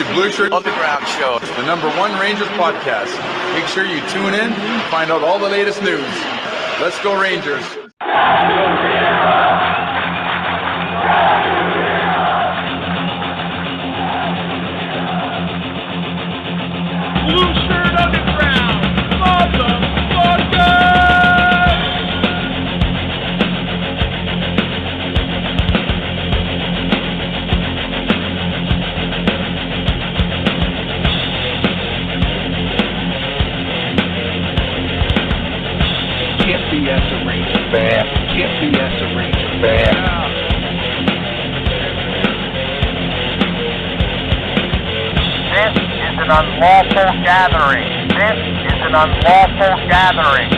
to Blue Shirt Underground Show, the #1 Rangers podcast. Make sure you tune in and find out all the latest news. Let's go Rangers. Blue Shirt Underground, motherfucker! ECSF Ranger bad. ECSF Ranger bad. This is an unlawful gathering. This is an unlawful gathering.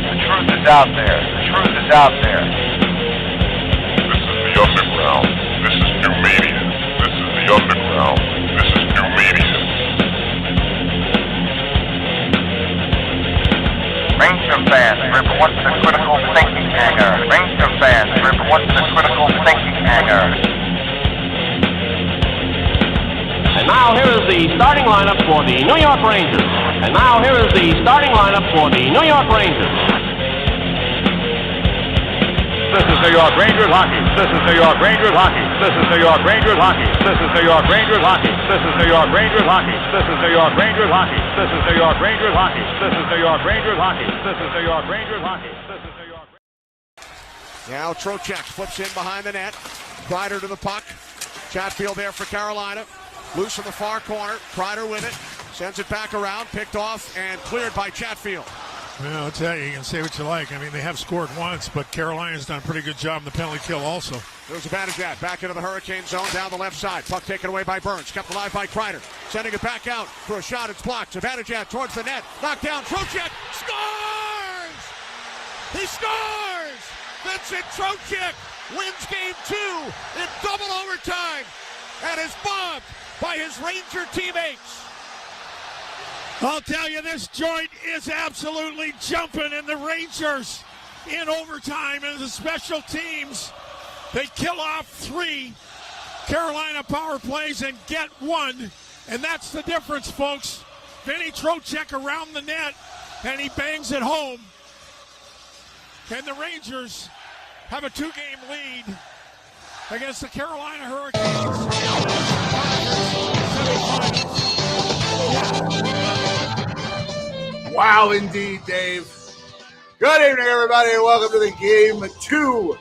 The truth is out there. The truth is out there. This is the underground. This is new media. This is the underground. This is new media. Ranger fans, report to the critical thinking hangar. Ranger fans, report to the critical thinking hangar. And now here is the starting lineup for the New York Rangers. And now here is the starting lineup for the New York Rangers. This is New York Rangers hockey. This is New York Rangers hockey. This is New York Rangers hockey. This is New York Rangers hockey. This is New York Rangers hockey. This is New York Rangers hockey. This is New York Rangers hockey. This is New York Rangers hockey. This is New York Rangers hockey. This is New York. Now Trocheck flips in behind the net. Kreider to the puck. Chatfield there for Carolina. Loose in the far corner. Kreider with it. Sends it back around. Picked off and cleared by Chatfield. Well, I'll tell you, you can say what you like. I mean, they have scored once, but Carolina's done a pretty good job in the penalty kill also. There's a Zibanejad back into the Hurricane zone down the left side. Puck taken away by Burns. Kept alive by Kreider. Sending it back out for a shot. It's blocked. Zibanejad towards the net. Knocked down. Trocheck scores! He scores! Vincent Trocheck wins game 2 in double overtime and is bombed by his Ranger teammates. I'll tell you, this joint is absolutely jumping, and the Rangers in overtime and the special teams, they kill off 3 Carolina power plays and get 1, and that's the difference, folks. Vinny Trocheck around the net, and he bangs it home. And the Rangers have a 2-game lead against the Carolina Hurricanes. Wow, indeed, Dave. Good evening, everybody, and welcome to the Game 2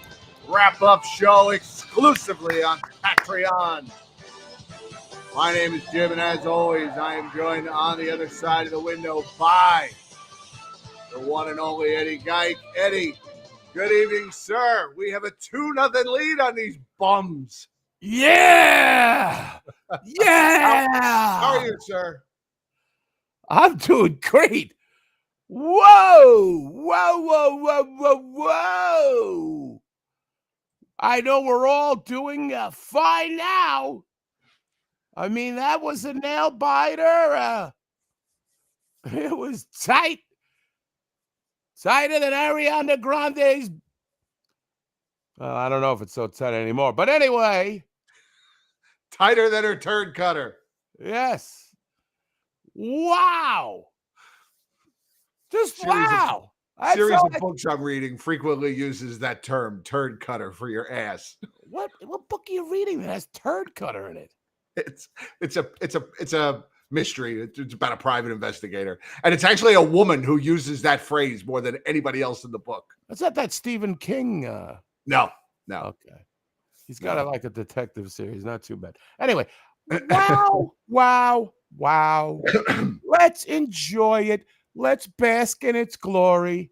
Wrap-Up Show exclusively on Patreon. My name is Jim, and as always, I am joined on the other side of the window by the one and only Eddie Geik. Eddie, good evening, sir. We have a 2-0 lead on these bums. Yeah! Yeah! How are you, sir? I'm doing great. Whoa! Whoa, whoa, whoa, whoa, whoa! I know we're all doing fine now. I mean, that was a nail biter. It was tight. Tighter than Ariana Grande's. Well, I don't know if it's so tight anymore. But anyway. Tighter than her turd cutter. Yes. Wow. Just wow. Series of books I'm reading frequently uses that term, turd cutter, for your ass. What book are you reading that has turd cutter in it? It's a mystery. It's about a private investigator. And it's actually a woman who uses that phrase more than anybody else in the book. Is that Stephen King? No. Okay. He's got like a detective series. Not too bad. Anyway, wow. Let's enjoy it. Let's bask in its glory.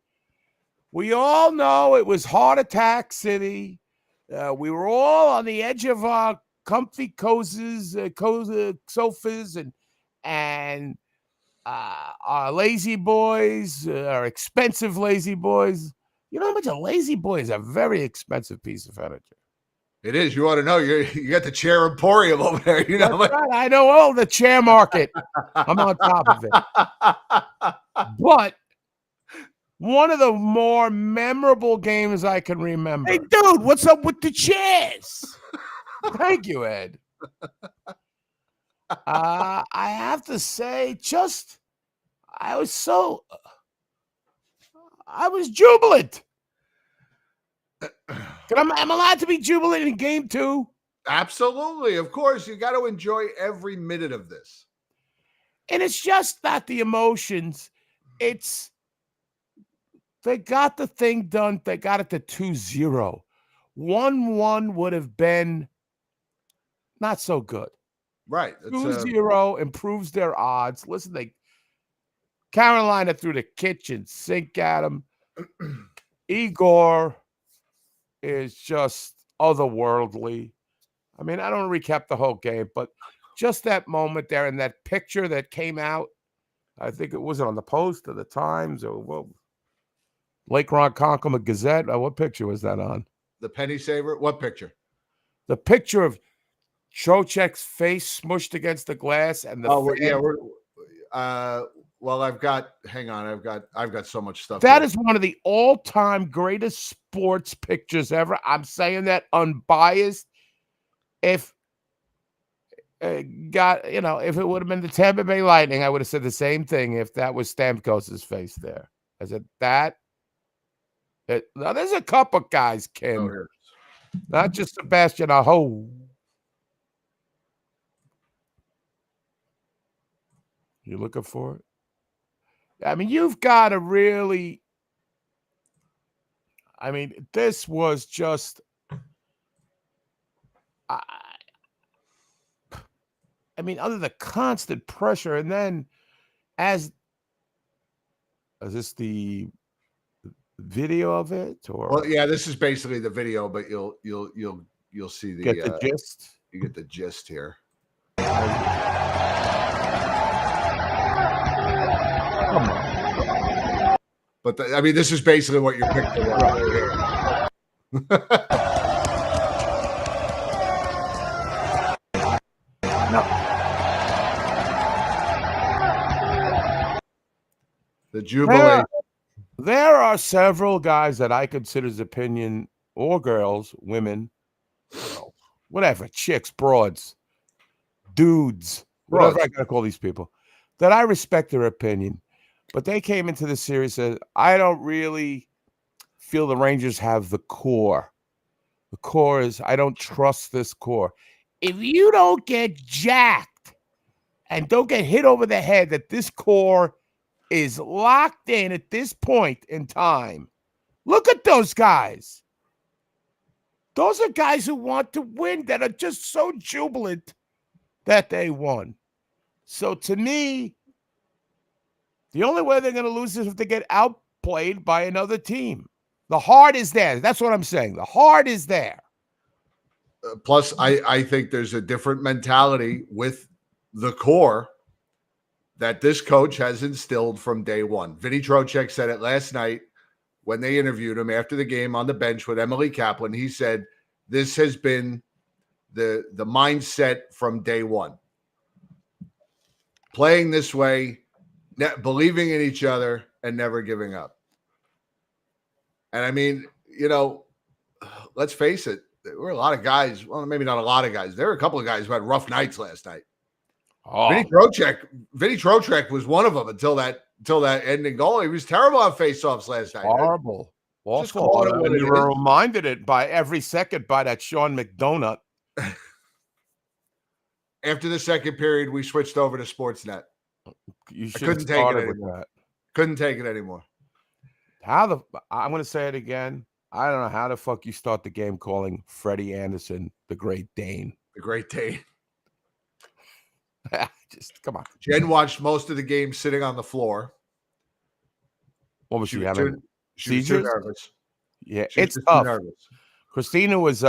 We all know it was Heart Attack City. We were all on the edge of our comfy sofas and our lazy boys, our expensive lazy boys. You know how much a lazy boy is? A very expensive piece of furniture. It is. You ought to know. You got the chair emporium over there. You know. Right. I know all the chair market. I'm on top of it. But one of the more memorable games I can remember. Hey, dude, what's up with the chairs? Thank you, Ed. I have to say, I was jubilant. I'm allowed to be jubilant in game 2. Absolutely. Of course, you got to enjoy every minute of this. And it's just not the emotions. They got the thing done. They got it to 2-0. 1-1 would have been not so good. Right. 2-0 improves their odds. Listen, Carolina threw the kitchen sink at them. Igor is just otherworldly. I mean, I don't recap the whole game, but just that moment there and that picture that came out, I think it was on the Post or the Times or Lake Ronkonkoma Gazette. What picture was that on? The penny saver? What picture? The picture of Trocheck's face smushed against the glass and hang on, I've got so much stuff. That is one of the all-time greatest sports pictures ever. I'm saying that unbiased. If if it would have been the Tampa Bay Lightning, I would have said the same thing if that was Stamkos' face there. I said that. Now there's a couple guys, Kim, not just Sebastian Aho. You looking for it? I mean, you've got to really. I mean, this was just. I mean, other than the constant pressure, and then is this the video of it, or? Well, yeah, this is basically the video, but you'll see the get the gist. You get the gist here. Come on. But I mean, this is basically what your picture was right here. No. The Jubilee. There are several guys that I consider as opinion, or girls, women, whatever, chicks, broads, dudes, whatever I gotta call these people, that I respect their opinion. But they came into the series and said, I don't really feel the Rangers have the core. The core is, I don't trust this core. If you don't get jacked and don't get hit over the head that this core is locked in at this point in time, look at those guys. Those are guys who want to win, that are just so jubilant that they won. So to me, the only way they're going to lose is if they get outplayed by another team. The heart is there. That's what I'm saying. The heart is there. Plus, I think there's a different mentality with the core that this coach has instilled from day one. Vinny Trocheck said it last night when they interviewed him after the game on the bench with Emily Kaplan. He said, this has been the mindset from day one. Playing this way, believing in each other, and never giving up. And I mean, let's face it, there were a lot of guys. Well, maybe not a lot of guys. There were a couple of guys who had rough nights last night. Oh. Vinny Trocheck was one of them until that ending goal. He was terrible on faceoffs last night. Horrible. Awful. We were reminded by every second by that Sean McDonough. After the second period, we switched over to Sportsnet. You I couldn't take it anymore. Couldn't take it anymore. I'm going to say it again. I don't know how the fuck you start the game calling Freddie Anderson the Great Dane. The Great Dane. Just come on. Jen watched most of the game sitting on the floor. What was she having? She was too nervous. Yeah, it's tough. Christina was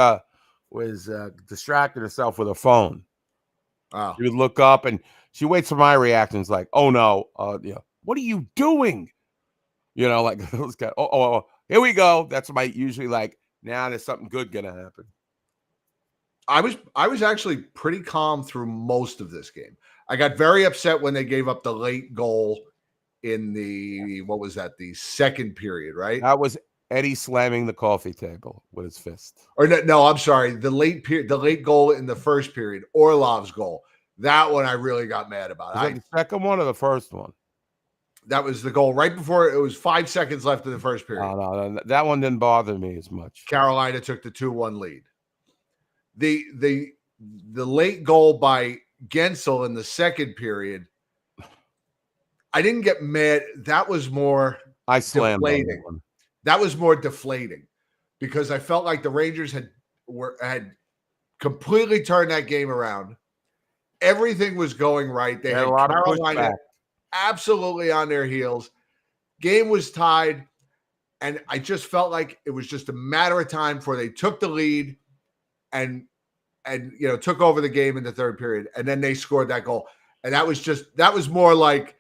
distracting herself with her phone. Wow. She would look up and she waits for my reactions, like, "Oh no, what are you doing?" Like those guys. Oh, here we go. That's my usually like. Now there's something good gonna happen. I was actually pretty calm through most of this game. I got very upset when they gave up the late goal in the, what was that? The second period, right? That was Eddie slamming the coffee table with his fist. Or no, I'm sorry. The late goal in the first period, Orlov's goal. That one I really got mad about. Was that the second one or the first one? That was the goal right before it was 5 seconds left in the first period. No, that one didn't bother me as much. Carolina took the 2-1 lead. The late goal by Gensel in the second period, I didn't get mad. That was more I slammed deflating. that one. That was more deflating because I felt like the Rangers had completely turned that game around. Everything was going right. They had a lot Carolina of pushback. Absolutely on their heels. Game was tied, and I just felt like it was just a matter of time before they took the lead and took over the game in the third period, and then they scored that goal. And that was more like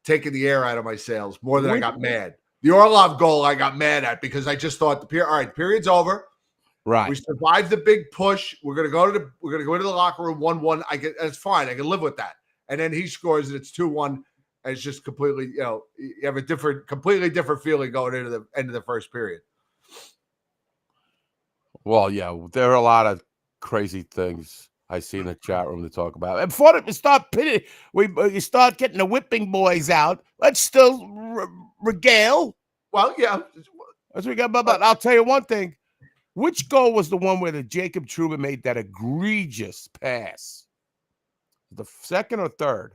taking the air out of my sails more than I got mad. The Orlov goal I got mad at because I just thought all right, period's over. Right. We survived the big push. We're gonna go into the locker room 1-1. That's fine. I can live with that. And then he scores and it's 2-1. And it's just completely, you have a completely different feeling going into the end of the first period. Well, yeah, there are a lot of crazy things I see in the chat room to talk about. And before we start pitting, you start getting the whipping boys out. Let's still regale. Well, yeah. As we got, but I'll tell you one thing. Which goal was the one where the Jacob Trouba made that egregious pass? The second or third?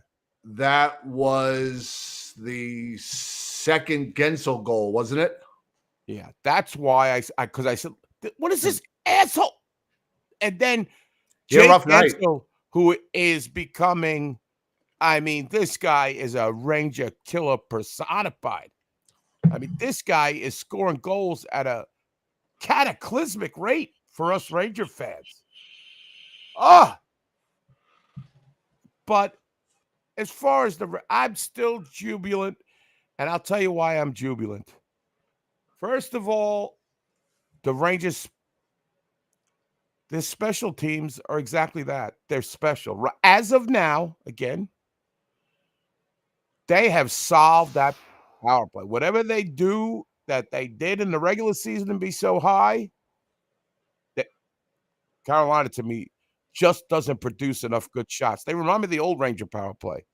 That was the second Gensel goal, wasn't it? Yeah, that's why because I said, what is this asshole? And then Jake Gensel, who is becoming, this guy is a Ranger killer personified. This guy is scoring goals at a cataclysmic rate for us Ranger fans. But as far as I'm still jubilant, and I'll tell you why I'm jubilant. First of all, the Rangers, their special teams are exactly that. They're special. As of now, again, they have solved that power play. Whatever they do that they did in the regular season and be so high, that Carolina, to me, just doesn't produce enough good shots. They remind me of the old Ranger power play.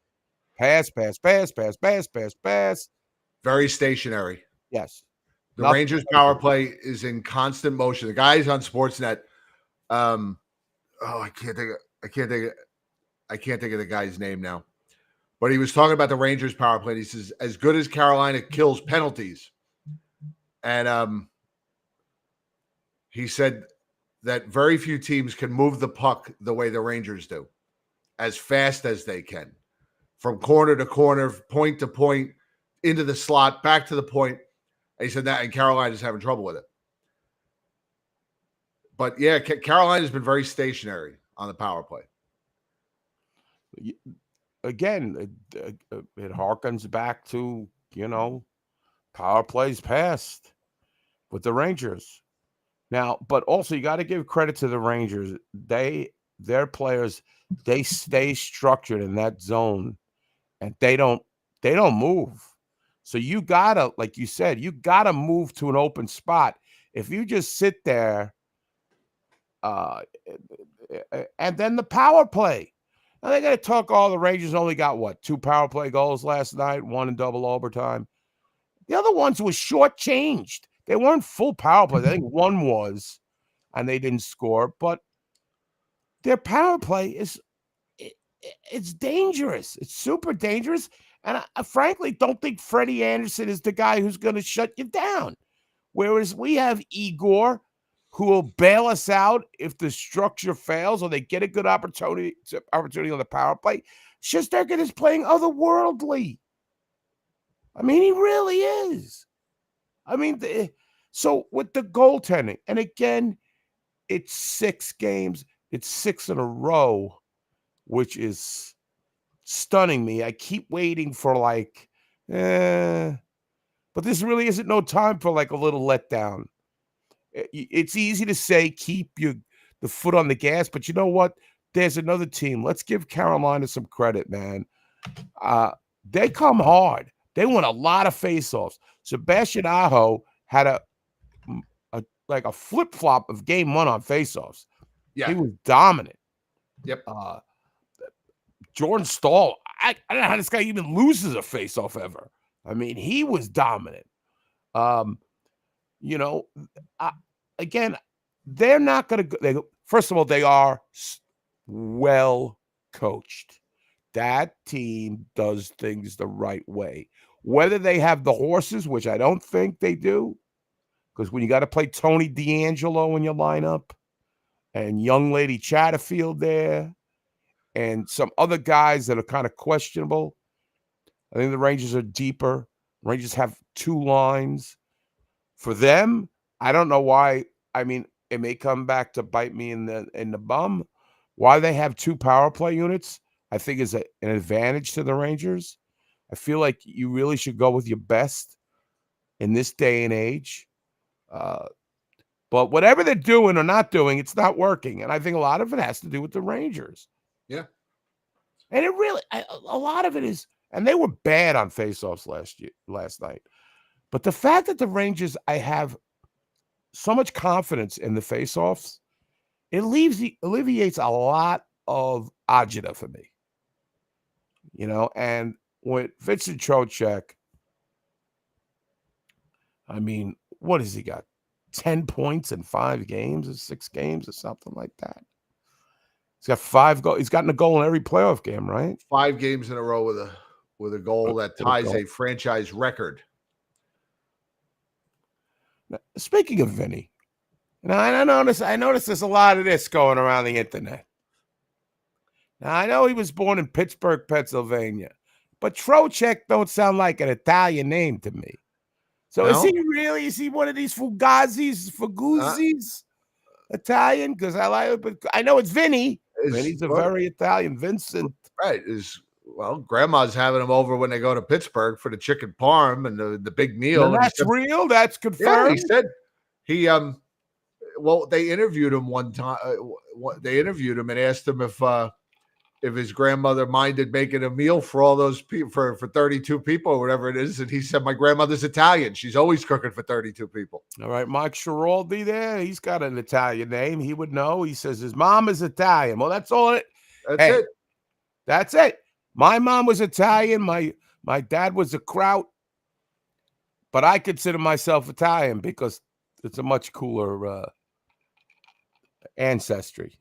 Pass, pass, pass, pass, pass, pass, pass. Very stationary. Yes. The Rangers power play is in constant motion. The guys on Sportsnet, I can't think of the guy's name now. But he was talking about the Rangers power play. He says, as good as Carolina kills penalties. And he said that very few teams can move the puck the way the Rangers do, as fast as they can, from corner to corner, point to point, into the slot, back to the point. And he said that, and Carolina's having trouble with it. But yeah, Carolina's been very stationary on the power play. Again, it harkens back to, power plays past with the Rangers. Now, but also you got to give credit to the Rangers. Their players, they stay structured in that zone and they don't move. So you gotta, like you said, you gotta move to an open spot. If you just sit there, and then the power play. Now they got to talk. The Rangers only got 2 power play goals last night, 1 in double overtime. The other ones were shortchanged. They weren't full power plays. I think 1 was, and they didn't score. But their power play it's dangerous. It's super dangerous. And I frankly don't think Freddie Anderson is the guy who's going to shut you down. Whereas we have Igor, who will bail us out if the structure fails or they get a good opportunity on the power play. Shesterkin is playing otherworldly. He really is. So with the goaltending, and again, it's 6 games. It's 6 in a row, which is stunning me. I keep waiting for but this really isn't no time for a little letdown. It's easy to say keep the foot on the gas, but you know what? There's another team. Let's give Carolina some credit, man. They come hard. They won a lot of faceoffs. Sebastian Aho had like a flip flop of game one on faceoffs. Yeah. He was dominant. Yep. Jordan Stahl, I don't know how this guy even loses a faceoff ever. I mean, he was dominant. You know, again, they're not going to. First of all, they are well coached. That team does things the right way. Whether they have the horses, which I don't think they do, because when you got to play Tony D'Angelo in your lineup and young lady Chatterfield there and some other guys that are kind of questionable, I think the Rangers are deeper. Rangers have two lines. For them, I don't know why. I mean, it may come back to bite me in the bum. Why they have two power play units, I think is an advantage to the Rangers. I feel like you really should go with your best in this day and age. But whatever they're doing or not doing, it's not working. And I think a lot of it has to do with the Rangers. Yeah. And it really, a lot of it is, and they were bad on faceoffs last night. But the fact that the Rangers, I have so much confidence in the faceoffs, it alleviates a lot of agita for me. You know, and with Vincent Trocheck, I mean, what has he got? 10 points in 5 games or 6 games or something like that. He's got 5 goals. He's gotten a goal in every playoff game, right? 5 games in a row with a goal that ties a franchise record. Now, speaking of Vinny, now I noticed there's a lot of this going around the internet. Now I know he was born in Pittsburgh, Pennsylvania, but Trocheck don't sound like an Italian name to me. So is he one of these Fugazis, Italian? Because I like it, but I know it's Vinny. Vinny's a very Italian. Vincent. Right. Grandma's having him over when they go to Pittsburgh for the chicken parm and the big meal. And that's real. That's confirmed. Yeah, he said they interviewed him one time. They interviewed him and asked him if his grandmother minded making a meal for all those people for 32 people or whatever it is. And he said, my grandmother's Italian. She's always cooking for 32 people. All right. Mike Schiraldi there. He's got an Italian name. He would know. He says his mom is Italian. Well, that's all it. That's it. My mom was Italian. My dad was a Kraut. But I consider myself Italian because it's a much cooler ancestry.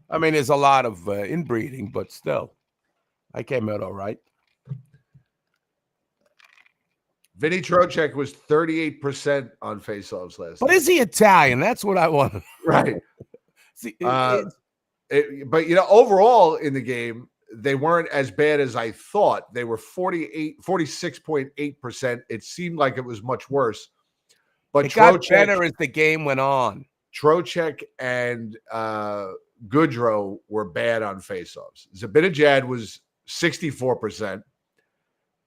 I mean, there's a lot of inbreeding, but still, I came out all right. Vinny Trocheck was 38% on faceoffs last night. But is he Italian? That's what I want. Right. See, but, overall in the game, they weren't as bad as I thought. They were 46.8%. It seemed like it was much worse. But it got better as the game went on. Trocheck and Goodrow were bad on faceoffs. Zibanejad was 64%.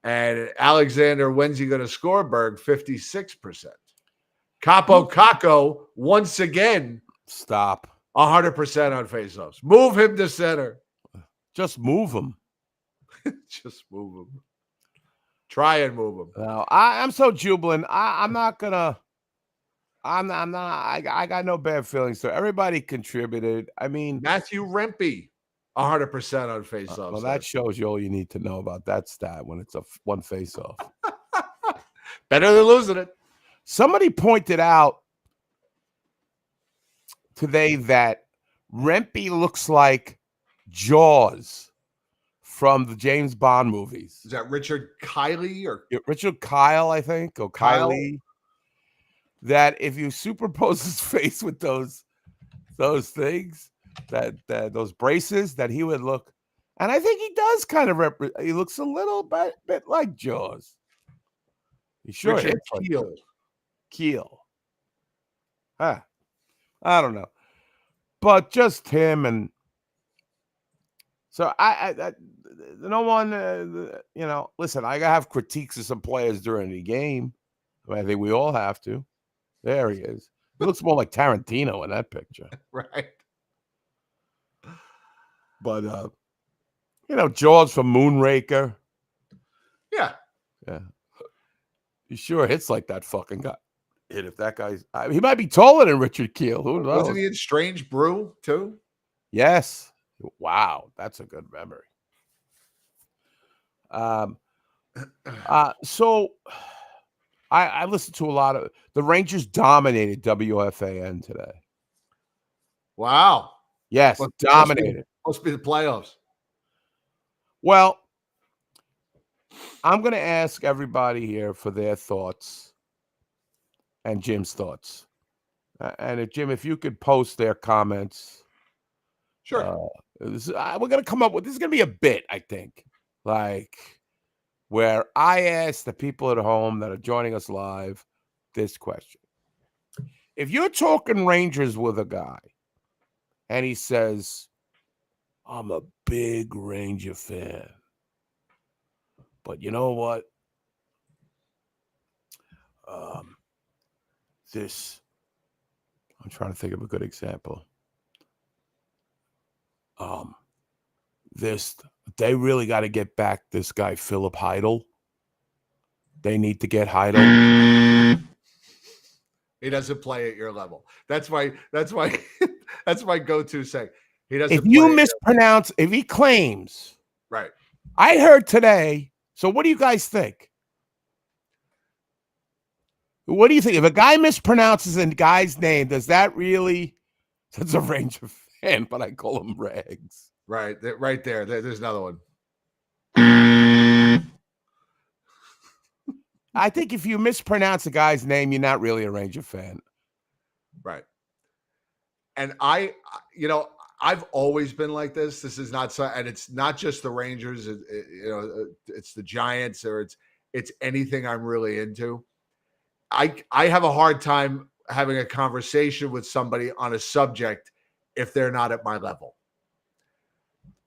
And Alexander, when's he going to score? 56%. Capo Caco, once again, stop 100% on faceoffs. Move him to center. Just move him. Just move him. Try and move him. No, I'm so jubilant. I'm not gonna. I'm not. I got no bad feelings. So everybody contributed. I mean, Matthew Rempe, 100% on faceoffs. Well, that shows you all you need to know about that stat when it's a one faceoff. Better than losing it. Somebody pointed out today that Rempe looks like Jaws from the James Bond movies. Is that Richard Kiley or Richard Kyle, I think, or Kiley? That if you superimpose his face with those things, that those braces, that he would look, and I think he does kind of he looks a little bit like Jaws. He sure Richard is. Keel. I don't know, but just him. And so I no one, listen, I have critiques of some players during the game. I think we all have to. There he is. He looks more like Tarantino in that picture. Right. But, Jaws from Moonraker. Yeah. Yeah. He sure hits like that fucking guy. And if that guy's, he might be taller than Richard Keel. Who knows? Wasn't he in Strange Brew too? Yes. Wow, that's a good memory. So I listened to a lot of the Rangers dominated WFAN today. Wow. Yes, dominated. Must be the playoffs. Well, I'm going to ask everybody here for their thoughts and Jim's thoughts. And Jim, if you could post their comments. Sure. We're going to come up with, this is going to be a bit, I think, like where I ask the people at home that are joining us live this question. If you're talking Rangers with a guy and he says, I'm a big Ranger fan, but you know what? I'm trying to think of a good example. They really got to get back this guy, Philip Heidel. They need to get Heidel. He doesn't play at your level. That's my that's my go-to saying. He doesn't. If you mispronounce, if he claims, right. I heard today. So what do you guys think? What do you think? If a guy mispronounces a guy's name, does that really? That's a Ranger fan, but I call him Rags. Right, right there. There's another one. I think if you mispronounce a guy's name, you're not really a Ranger fan. Right. And I've always been like this. This is not so, and it's not just the Rangers. It's the Giants, or it's anything I'm really into. I have a hard time having a conversation with somebody on a subject if they're not at my level.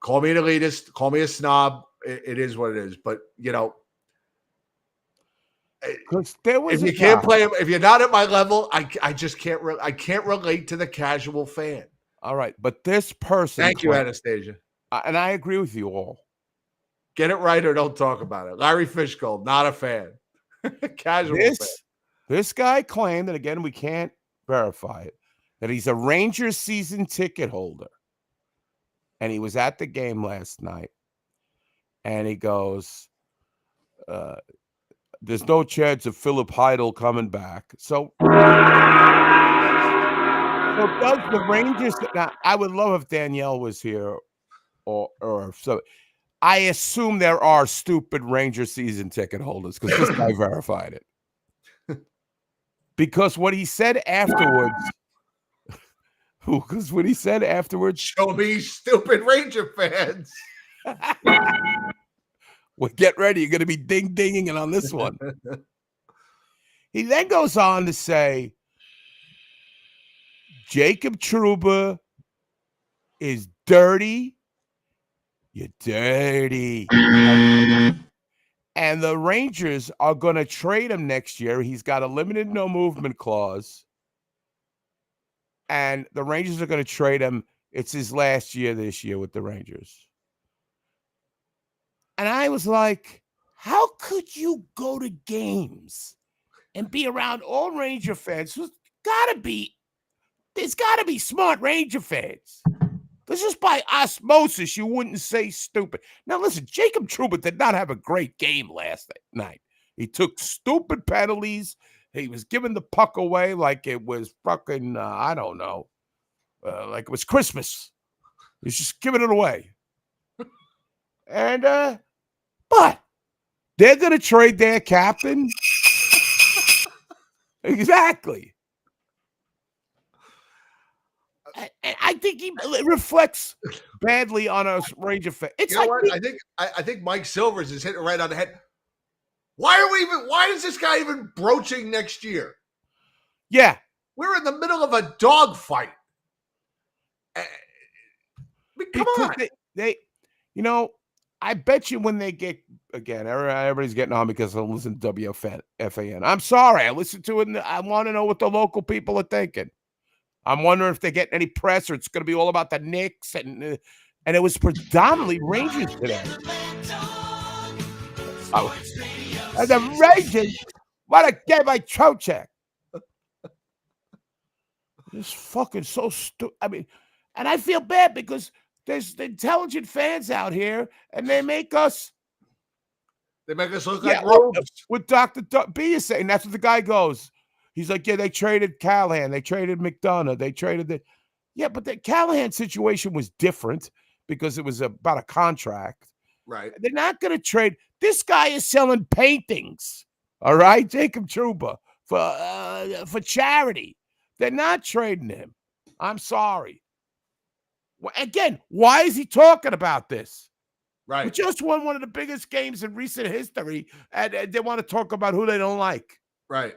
Call me an elitist, call me a snob. It is what it is. But if you can't play him, if you're not at my level, I just can't. I can't relate to the casual fan. All right, but this person. Thank you, Anastasia. And I agree with you all. Get it right or don't talk about it. Larry Fishgold, not a fan. Casual fan. This guy claimed, and again, we can't verify it, that he's a Rangers season ticket holder. And he was at the game last night. And he goes, there's no chance of Philip Heidel coming back. So does the Rangers, now I would love if Danielle was here or so. I assume there are stupid Ranger season ticket holders because this guy verified it. Because what he said afterwards, show me stupid Ranger fans. Well, get ready. You're going to be ding-dinging it on this one. He then goes on to say, Jacob Trouba is dirty. You're dirty. And the Rangers are going to trade him next year. He's got a limited no movement clause. And the Rangers are going to trade him. It's his last year this year with the Rangers. And I was like, how could you go to games and be around all Ranger fans? There's got to be smart Ranger fans. This is by osmosis. You wouldn't say stupid. Now, listen, Jacob Trouba did not have a great game last night. He took stupid penalties. He was giving the puck away like it was fucking, I don't know, like it was Christmas. He's just giving it away. And, but they're going to trade their captain. Exactly. I think he reflects badly on us Ranger fans. You know what? I think Mike Silvers is hitting right on the head. Why is this guy even broaching next year? Yeah. We're in the middle of a dogfight. Come on. They, I bet you when they get, again, everybody's getting on because I listen to WFAN. I'm sorry. I listen to it and I want to know what the local people are thinking. I'm wondering if they get any press or it's going to be all about the Knicks. And it was predominantly Rangers today. The Rangers want to get my Trocheck. It's fucking so stupid. I mean, and I feel bad because there's intelligent fans out here, and they make us look like rubes. What Dr. B is saying, that's what the guy goes. He's like, yeah, they traded Callahan, they traded McDonough, they traded the. Yeah, but the Callahan situation was different because it was about a contract. Right. They're not going to trade. This guy is selling paintings, all right, Jacob Trouba, for charity. They're not trading him. I'm sorry. Again, why is he talking about this? Right. We just won one of the biggest games in recent history, and they want to talk about who they don't like. Right.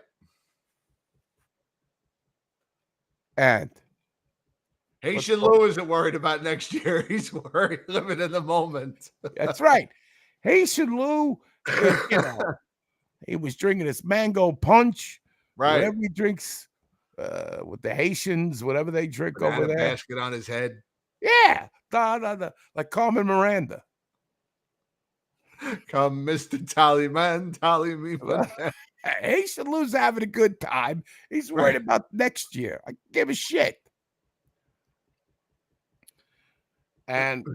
And Haitian Lou isn't worried about next year. He's worried living in the moment. That's right. Haitian Lou, he was drinking his mango punch. Right. Whatever he drinks with the Haitians, whatever they drink over there. Basket on his head. Yeah. Like Carmen Miranda. Come, Mr. Tallyman, tally me. Haitian Lou's having a good time. He's worried about next year. I give a shit. And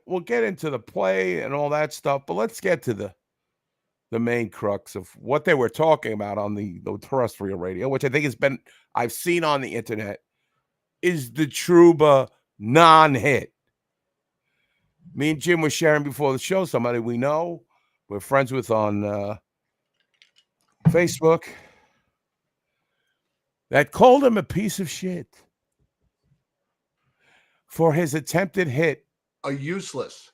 we'll get into the play and all that stuff, but let's get to the main crux of what they were talking about on the terrestrial radio, which I think I've seen on the internet, is the Trouba non-hit. Me and Jim were sharing before the show, somebody we know, we're friends with on Facebook, that called him a piece of shit for his attempted hit. Useless.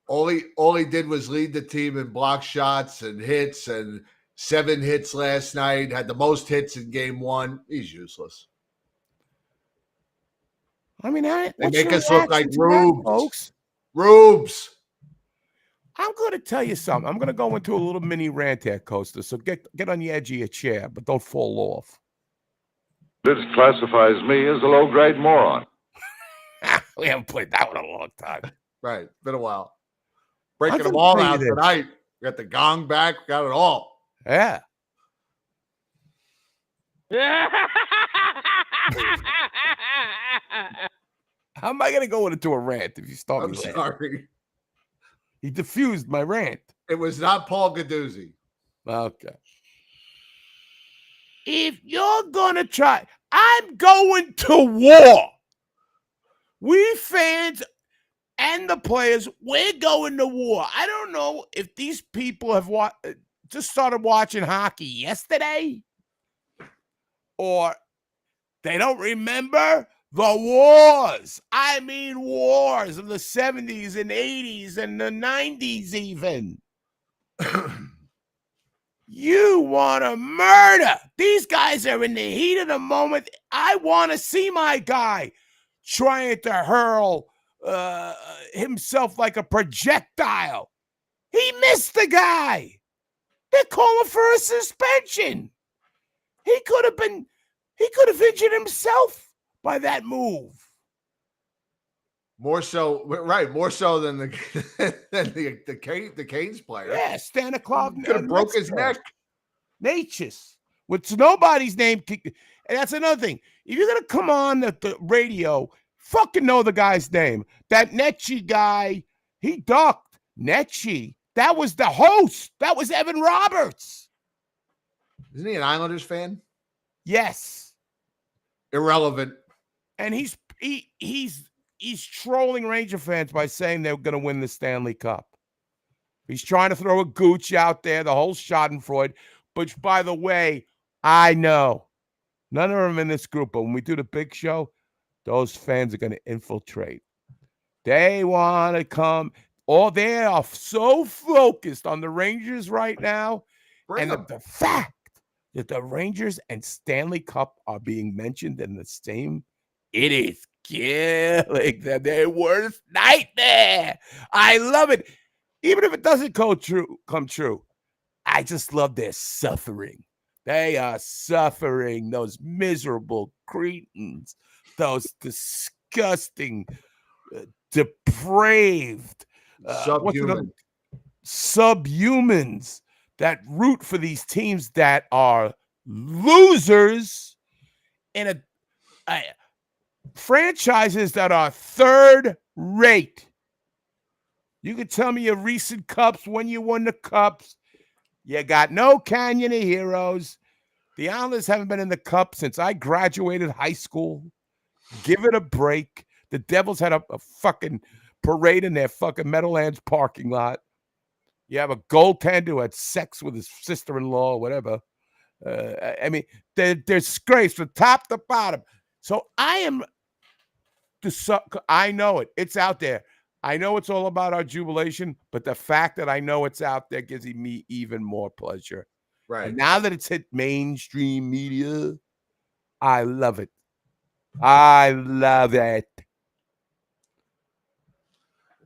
All he did was lead the team in block shots and hits, and 7 hits last night. Had the most hits in game 1. He's useless. I mean, they make us look like rubes, folks. Rubes. I'm going to tell you something. I'm going to go into a little mini rant here, Costa. So get on the edge of your chair, but don't fall off. This classifies me as a low-grade moron. We haven't played that one in a long time. Right. Been a while. Breaking them all out tonight. We got the gong back. We got it all. Yeah. How am I going to go into a rant if you start I'm me sorry. He diffused my rant. It was not Paul Gaduzzi. Okay. If you're going to try, I'm going to war. We fans and the players, we're going to war. I don't know if these people have just started watching hockey yesterday, or they don't remember the wars. I mean, wars of the 70s and 80s and the 90s even. You want to murder. These guys are in the heat of the moment. I want to see my guy trying to hurl himself like a projectile. He missed the guy. They're calling for a suspension. He could have injured himself by that move. More so, right? More so than the Canes player. Yeah, Stanislav could have broke his neck. Natchez, with nobody's name. And that's another thing. If you're gonna come on the radio, fucking know the guy's name. That Netchi guy, he ducked. Netchi. That was the host. That was Evan Roberts. Isn't he an Islanders fan? Yes. Irrelevant. And he's trolling Ranger fans by saying they're going to win the Stanley Cup. He's trying to throw a gooch out there, the whole schadenfreude. Which, by the way, I know none of them in this group, but when we do the big show, those fans are going to infiltrate. They want to come. They are so focused on the Rangers right now. And the fact that the Rangers and Stanley Cup are being mentioned in the same, it is killing them. Their worst nightmare. I love it. Even if it doesn't come true, I just love their suffering. They are suffering, those miserable cretins, those disgusting, depraved, subhumans. that root for these teams that are losers in a franchises that are third rate. You can tell me your recent cups, when you won the cups. You got no Canyon of Heroes. The Islanders haven't been in the cup since I graduated high school. Give it a break. The Devils had a fucking parade in their fucking Meadowlands parking lot. You have a goaltender who had sex with his sister-in-law or whatever. I mean, they're disgraced from top to bottom. So I know it. It's out there. I know it's all about our jubilation, but the fact that I know it's out there gives me even more pleasure. Right. And now that it's hit mainstream media, I love it. I love it.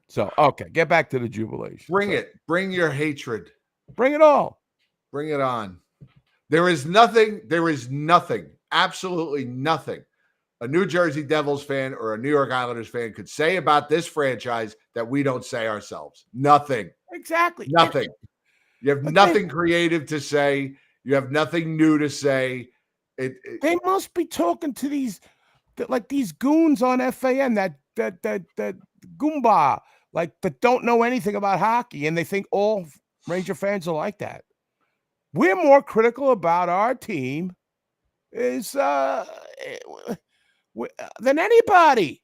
So, okay, get back to the jubilation. Bring it. Bring your hatred. Bring it all. Bring it on. There is nothing, absolutely nothing a New Jersey Devils fan or a New York Islanders fan could say about this franchise that we don't say ourselves. Nothing. Exactly. Nothing. You have nothing creative to say. You have nothing new to say. They must be talking to these goons on FAN, that Goomba, that don't know anything about hockey, and they think all Ranger fans are like that. We're more critical about our team than anybody.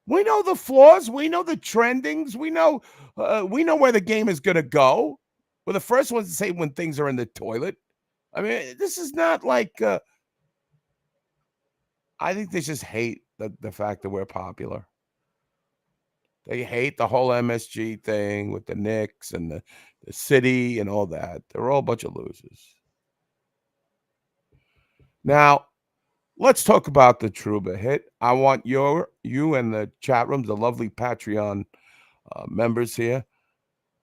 We know the flaws. We know the trendings. We know where the game is going to go. We're the first ones to say when things are in the toilet. I mean, this is not like. I think they just hate the fact that we're popular. They hate the whole MSG thing with the Knicks and the city and all that. They're all a bunch of losers. Now, let's talk about the Trouba hit. I want you and the chat rooms, the lovely Patreon members here.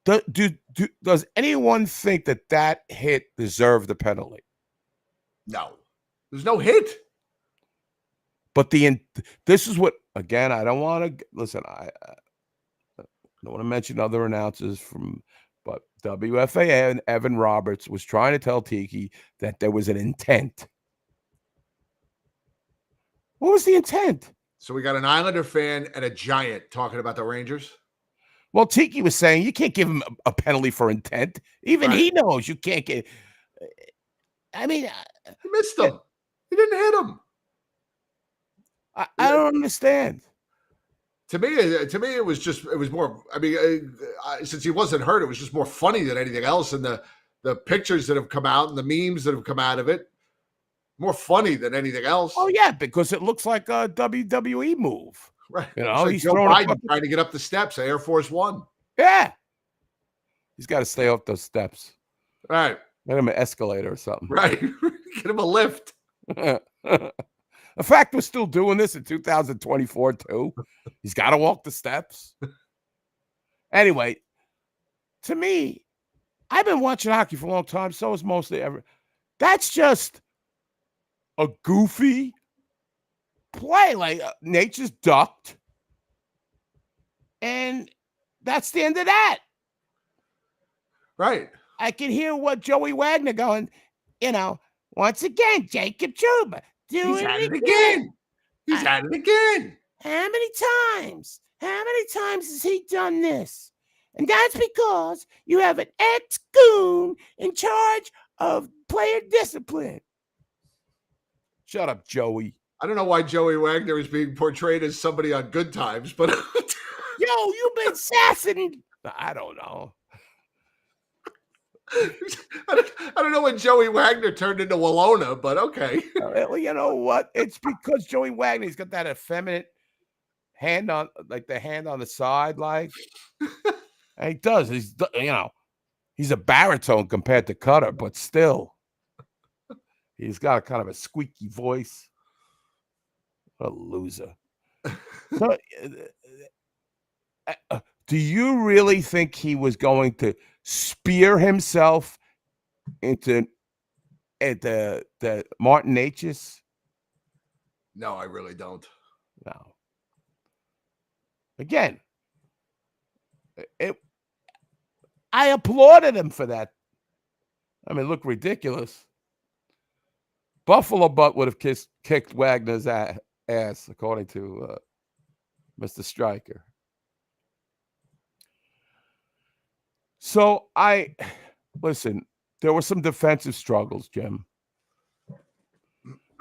Does anyone think that hit deserved the penalty? No. There's no hit. But this is what, again, I don't want to listen. I don't want to mention other announcers but WFA and Evan Roberts was trying to tell Tiki that there was an intent. What was the intent? So we got an Islander fan and a Giant talking about the Rangers. Well, Tiki was saying you can't give him a penalty for intent. Even he knows you can't get. I mean, he missed him. He didn't hit him. I don't understand. To me, it was more. I mean, since he wasn't hurt, it was just more funny than anything else. And the pictures that have come out and the memes that have come out of it, more funny than anything else. Oh yeah, because it looks like a WWE move. Right. You know, like he's Joe throwing Biden trying to get up the steps of Air Force One. Yeah. He's got to stay off those steps. Right. Get him an escalator or something. Right. Get him a lift. In fact, we're still doing this in 2024 too. He's got to walk the steps. Anyway, to me, I've been watching hockey for a long time. So is mostly ever. That's just a goofy play. Like Nature's ducked, and that's the end of that. Right. I can hear what Joey Wagner going. Once again, Jacob Trouba. He's at it again. He's at it again. How many times? How many times has he done this? And that's because you have an ex-goon in charge of player discipline. Shut up, Joey. I don't know why Joey Wagner is being portrayed as somebody on Good Times, but you've been sassing. I don't know. I don't know when Joey Wagner turned into Walona, but okay. Well, you know what? It's because Joey Wagner, he's got that effeminate hand on, like the hand on the side, like. And he does. He's a baritone compared to Cutter, but still, he's got a kind of a squeaky voice. What a loser. So, do you really think he was going to spear himself into the Martin H's? No, I really don't. No. Again, I applauded him for that. I mean, look ridiculous. Buffalo Butt would have kicked Wagner's ass, according to Mr. Stryker. So listen, there were some defensive struggles, Jim.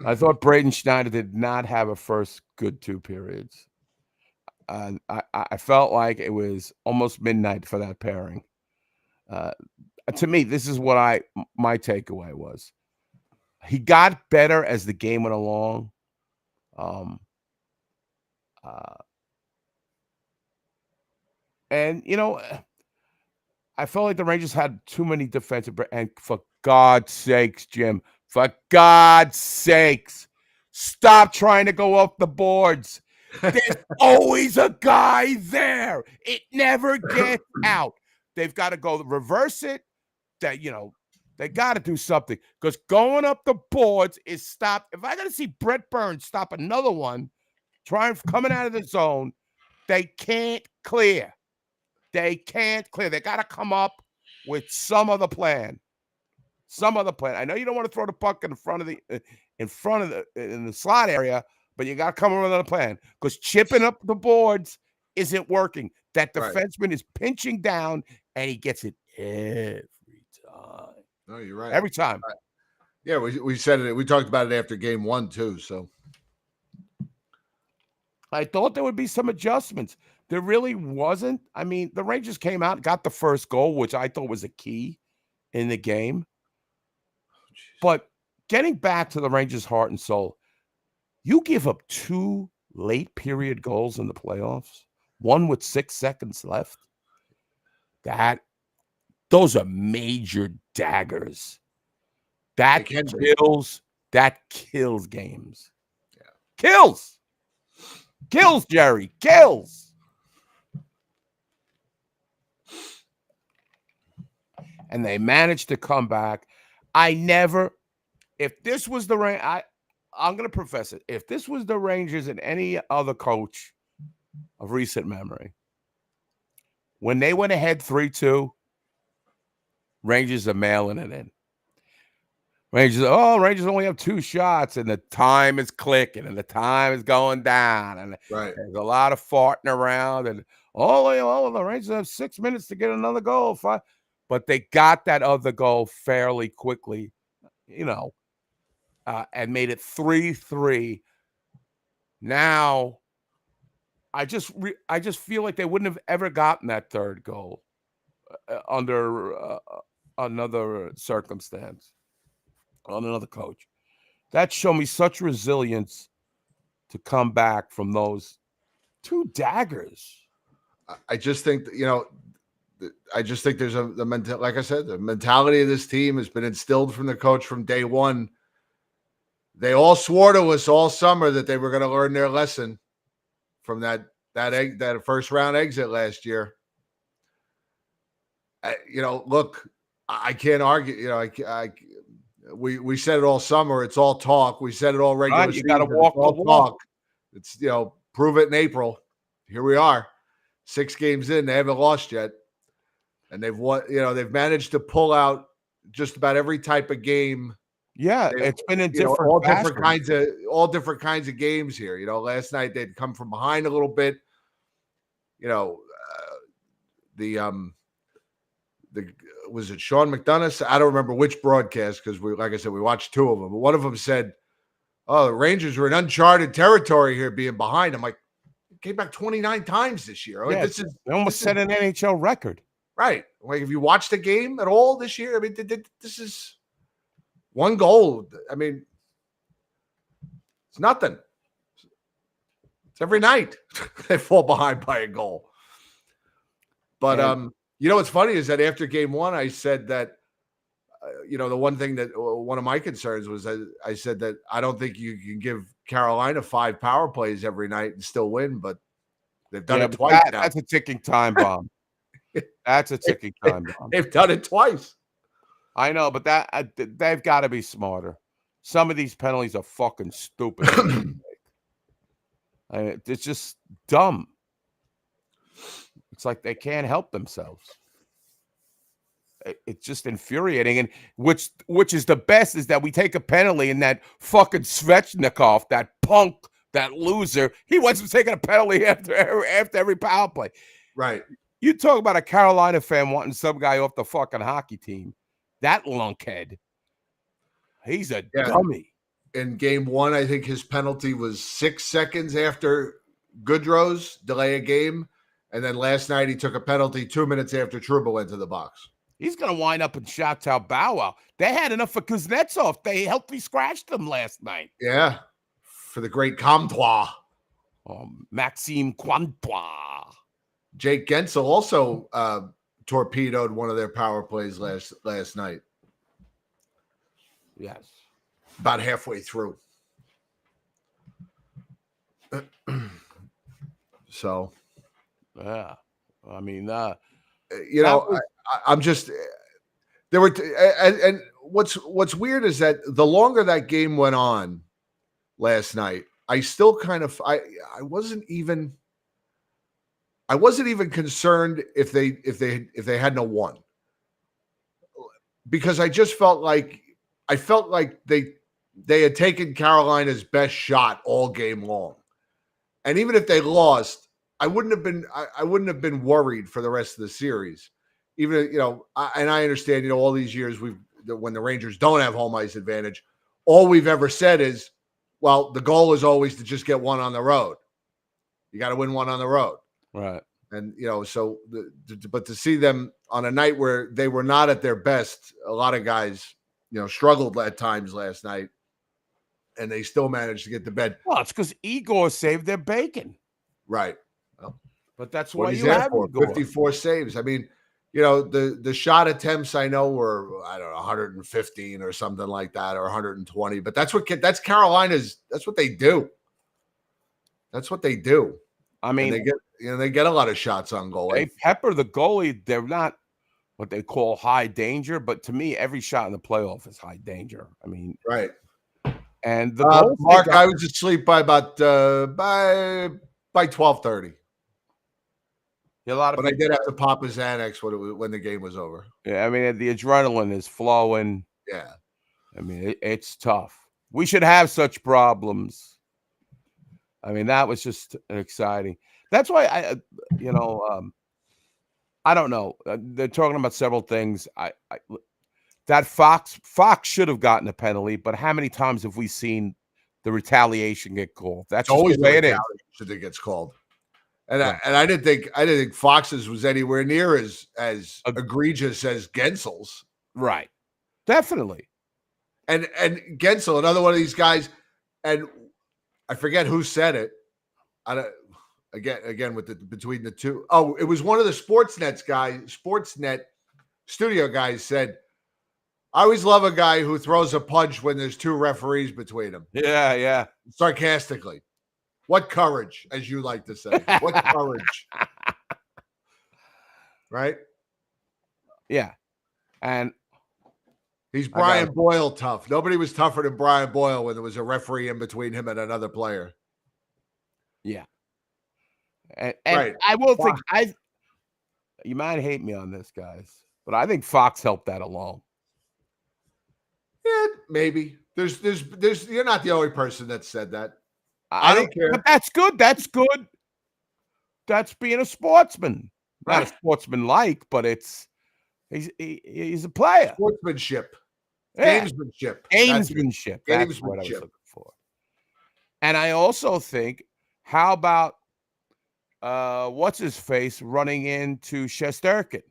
I thought Braden Schneider did not have a first good 2 periods. I felt like it was almost midnight for that pairing. To me, this is what my takeaway was. He got better as the game went along. And, I felt like the Rangers had too many defensive, and for God's sakes, Jim, for God's sakes, stop trying to go off the boards. There's always a guy there. It never gets out. They've got to go reverse it. They got to do something, because going up the boards is stopped. If I got to see Brett Burns stop another one, coming out of the zone, they can't clear. They can't clear. They got to come up with some other plan. I know you don't want to throw the puck in the slot area, but you got to come up with another plan, because chipping up the boards isn't working. That defenseman is pinching down, and he gets it every time. No, you're right. Every time. Yeah, we said it. We talked about it after game 1 too. So I thought there would be some adjustments. There really wasn't. I mean, the Rangers came out and got the first goal, which I thought was a key in the game. But getting back to the Rangers' heart and soul, you give up 2 late period goals in the playoffs, one with 6 seconds left. Those are major daggers. That kills games. Yeah. Kills, Jerry. Kills. And they managed to come back. If this was the Rangers, I'm going to profess it. If this was the Rangers and any other coach of recent memory, when they went ahead 3-2, Rangers are mailing it in. Rangers only have 2 shots, and the time is clicking, and the time is going down, and there's a lot of farting around, and the Rangers have 6 minutes to get another goal. But they got that other goal fairly quickly, and made it 3-3. Now, I just feel like they wouldn't have ever gotten that third goal under another circumstance, on another coach. That showed me such resilience to come back from those 2 daggers. I just think there's like I said, the mentality of this team has been instilled from the coach from day one. They all swore to us all summer that they were going to learn their lesson from that first round exit last year. Look, I can't argue. We said it all summer. It's all talk. We said it all regular. You got to walk the walk. It's prove it in April. Here we are, 6 games in. They haven't lost yet, and they've won. They've managed to pull out just about every type of game. Yeah, it's been in all different kinds of games here. Last night they'd come from behind a little bit. Was it Sean McDonough? I don't remember which broadcast, because like I said, we watched 2 of them. But one of them said, "Oh, the Rangers were in uncharted territory here, being behind." I'm like, came back 29 times this year. Yeah, they almost set an NHL record. Right. Like, if you watched the game at all this year, I mean, this is 1 goal. I mean, it's nothing. It's every night they fall behind by a goal. But what's funny is that after game 1, I said that, the one thing that one of my concerns was, I said that I don't think you can give Carolina 5 power plays every night and still win, but they've done it twice now. That's a ticking time bomb. That's a ticking time bomb. They've done it twice. I know, but they've got to be smarter. Some of these penalties are fucking stupid. It's just dumb. It's like they can't help themselves. it's just infuriating. And which is the best is that we take a penalty and that fucking Svechnikov, that punk, that loser, he wasn't taking a penalty after every power play. Right. You talk about a Carolina fan wanting some guy off the fucking hockey team. That lunkhead. He's a dummy. In game 1, I think his penalty was 6 seconds after Goodrow's delay a game. And then last night he took a penalty 2 minutes after Trouba went to the box. He's going to wind up in Chateau Bow Wow. They had enough for Kuznetsov. They healthy scratched him last night. Yeah. For the great Comtois. Maxime Comtois. Jake Gensel also torpedoed one of their power plays last night. Yes. About halfway through. So. Yeah. I mean, I'm just there were and what's weird is that the longer that game went on last night, I still kind of I wasn't even concerned if they hadn't won, because I just felt like they had taken Carolina's best shot all game long, and even if they lost, I wouldn't have been worried for the rest of the series. Even, and I understand, all these years when the Rangers don't have home ice advantage, all we've ever said is, well, the goal is always to just get one on the road. You got to win one on the road. Right. And, but to see them on a night where they were not at their best, a lot of guys, struggled at times last night, and they still managed to get to bed. Well, it's because Igor saved their bacon. Right. But that's what why he's you there have for. 54 saves. I mean, the shot attempts I know were, I don't know, 115 or something like that, or 120. But that's Carolina's. That's what they do. That's what they do. I mean, and they get a lot of shots on goal. They pepper the goalie. They're not what they call high danger, but to me, every shot in the playoff is high danger. I mean, right. And the Mark, I was asleep by about by 12:30. Yeah, a lot of but I did have to pop his Xanax when the game was over. Yeah, I mean, the adrenaline is flowing. Yeah. I mean, it's tough. We should have such problems. I mean, that was just exciting. That's why I don't know. They're talking about several things. That Fox should have gotten a penalty, but how many times have we seen the retaliation get called? That's always the way it is. That gets called. And I didn't think Fox's was anywhere near as egregious as Gensel's. Right. Definitely. And Gensel, another one of these guys, and I forget who said it. Again with between the two. Oh, it was one of the Sportsnet studio guys said, I always love a guy who throws a punch when there's two referees between them. Yeah, yeah. Sarcastically. What courage, as you like to say. What courage. Right? Yeah. And he's Brian Boyle tough. Nobody was tougher than Brian Boyle when there was a referee in between him and another player. Yeah. And right. I will think you might hate me on this, guys, but I think Fox helped that along. Yeah, maybe. There's you're not the only person that said that. I don't care. But that's good. That's good. That's being a sportsman. Right. Not a sportsman-like, but he's a player. Sportsmanship. Yeah. Gamesmanship. Gamesmanship. That's what I was looking for. And I also think, how about what's his face running into Shesterkin?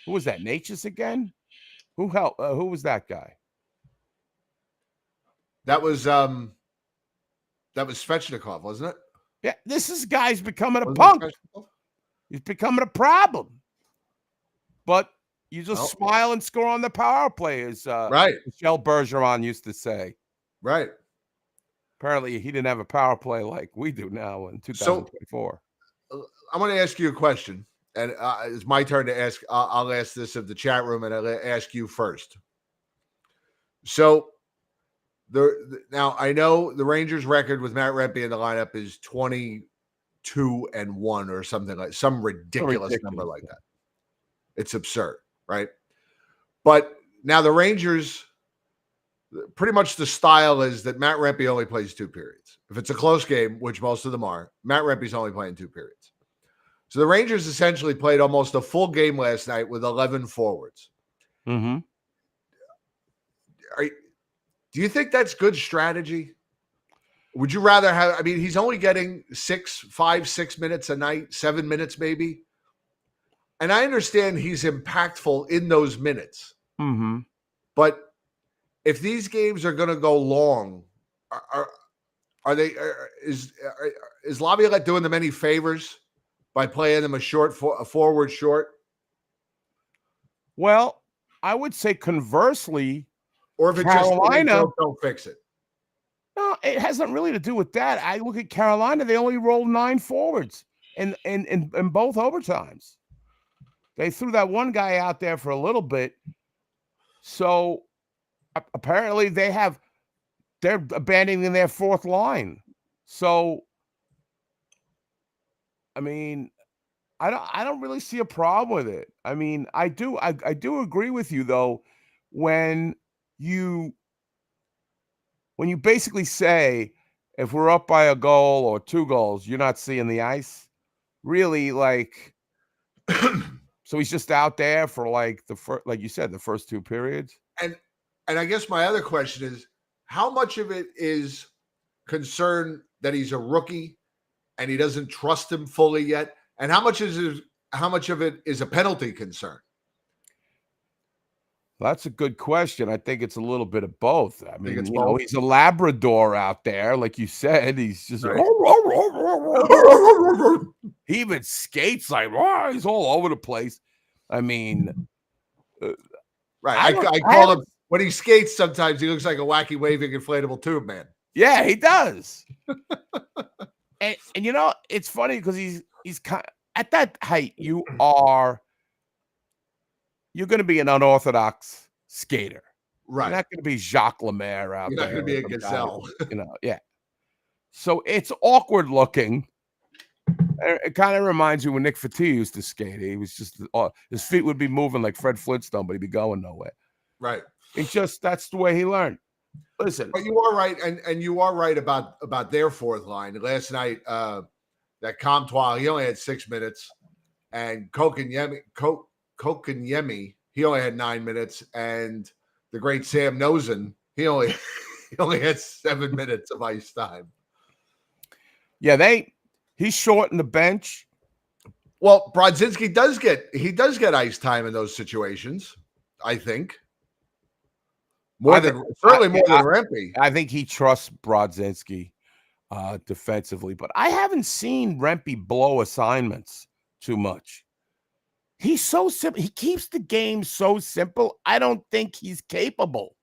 Who was that? Natchez again? Who was that guy? That was Svechnikov, wasn't it? Yeah, this guy's becoming a punk. He's becoming a problem. But you just smile and score on the power play, as right. Michel Bergeron used to say. Right. Apparently, he didn't have a power play like we do now in 2024. So, I'm going to ask you a question, and it's my turn to ask. I'll ask this of the chat room, and I'll ask you first. So, now I know the Rangers' record with Matt Rempe in the lineup is 22-1 or something like some ridiculous number like that. It's absurd, right? But now the Rangers, pretty much the style is that Matt Rempe only plays 2 periods. If it's a close game, which most of them are, Matt Rempe's only playing 2 periods. So the Rangers essentially played almost a full game last night with 11 forwards. Mm-hmm. Do you think that's good strategy? Would you rather have, I mean, he's only getting 5, 6 minutes a night, 7 minutes maybe. And I understand he's impactful in those minutes. Mm-hmm. But if these games are going to go long, is Laviolette doing them any favors by playing them a forward short? Well, I would say conversely, or if it's Carolina, just don't fix it. No, it hasn't really to do with that. I look at Carolina; they only rolled 9 forwards in both overtimes. They threw that one guy out there for a little bit, so apparently they're abandoning their 4th line. So, I mean, I don't really see a problem with it. I mean, I do agree with you though when you basically say if we're up by a goal or 2 goals, you're not seeing the ice. Really, like, so he's just out there for like like you said, the first 2 periods. And I guess my other question is, how much of it is concern that he's a rookie and he doesn't trust him fully yet, and how much of it is a penalty concern? That's a good question. I think it's a little bit of both. I mean, he's a Labrador out there, like you said. He's just right. He even skates like he's all over the place. I mean, right. I call him when he skates. Sometimes he looks like a wacky waving inflatable tube man. Yeah, he does. and it's funny because he's kind of, at that height. You're going to be an unorthodox skater. Right. You're not going to be Jacques Lemaire out there. You're not going to be a gazelle. Yeah. So it's awkward looking. It kind of reminds you when Nick Fati used to skate. He was just, his feet would be moving like Fred Flintstone, but he'd be going nowhere. Right. It's just, that's the way he learned. Listen. But you are right, and you are right about their 4th line. Last night, that Comtois, he only had 6 minutes, and Kokanyemi, he only had 9 minutes, and the great Sam Nosen, he only had 7 minutes of ice time. Yeah, he's shortened the bench. Well, Brodzinski does get ice time in those situations, I think. More than Rempe. I think he trusts Brodzinski defensively, but I haven't seen Rempe blow assignments too much. He's so simple. He keeps the game so simple. I don't think he's capable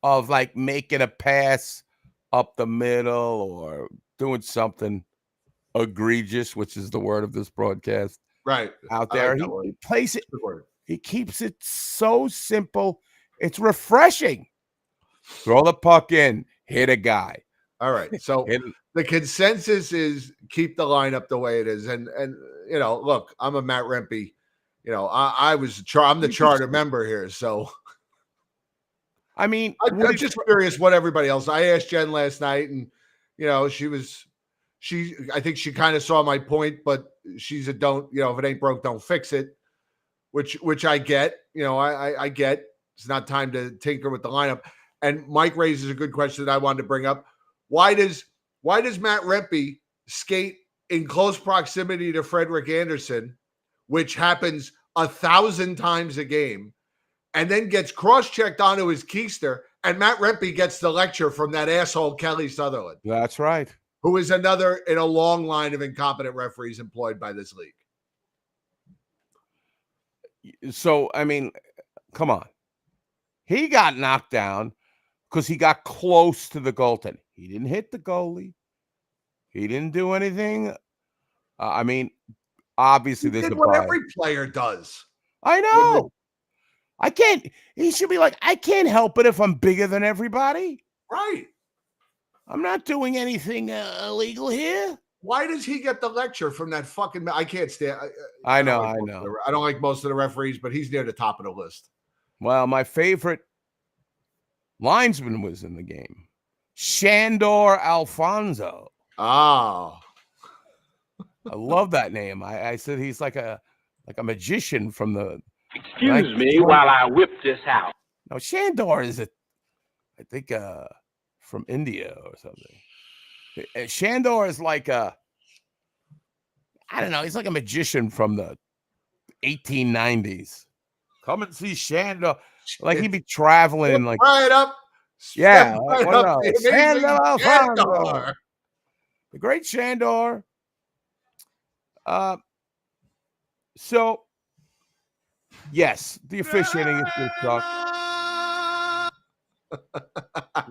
of like making a pass up the middle or doing something egregious, which is the word of this broadcast. Right. Out there. He plays it. He keeps it so simple. It's refreshing. Throw the puck in, hit a guy. All right. So the consensus is keep the lineup the way it is. And look, I'm a Matt Rempe. I'm the charter member here. So I mean, I'm just curious what everybody else. I asked Jen last night, and I think she kind of saw my point, but she's if it ain't broke, don't fix it. Which I get. I get. It's not time to tinker with the lineup. And Mike raises a good question that I wanted to bring up. Why does Matt Rempe skate in close proximity to Frederick Anderson, which happens 1,000 times a game, and then gets cross-checked onto his keister, and Matt Rempe gets the lecture from that asshole Kelly Sutherland? That's right. Who is another in a long line of incompetent referees employed by this league. So, I mean, come on. He got knocked down because he got close to the goaltender. He didn't hit the goalie. He didn't do anything. I mean, obviously there's a what every player does. I know. I can't. He should be like, I can't help it if I'm bigger than everybody. Right. I'm not doing anything illegal here. Why does he get the lecture from that fucking? I can't stand. I know. I don't like most of the referees, but he's near the top of the list. Well, my favorite linesman was in the game. Shandor Alfonso. Oh. I love that name. I said he's like a magician from the. Excuse me while I whip this out. No, Shandor is I think from India or something. Shandor is like I don't know. He's like a magician from the 1890s. Come and see Shandor. Like he'd be traveling and like right up. Yeah, right what up else? the amazing Shandor Alfonso. Shandor. The great Shandor. So yes, the officiating is going to suck.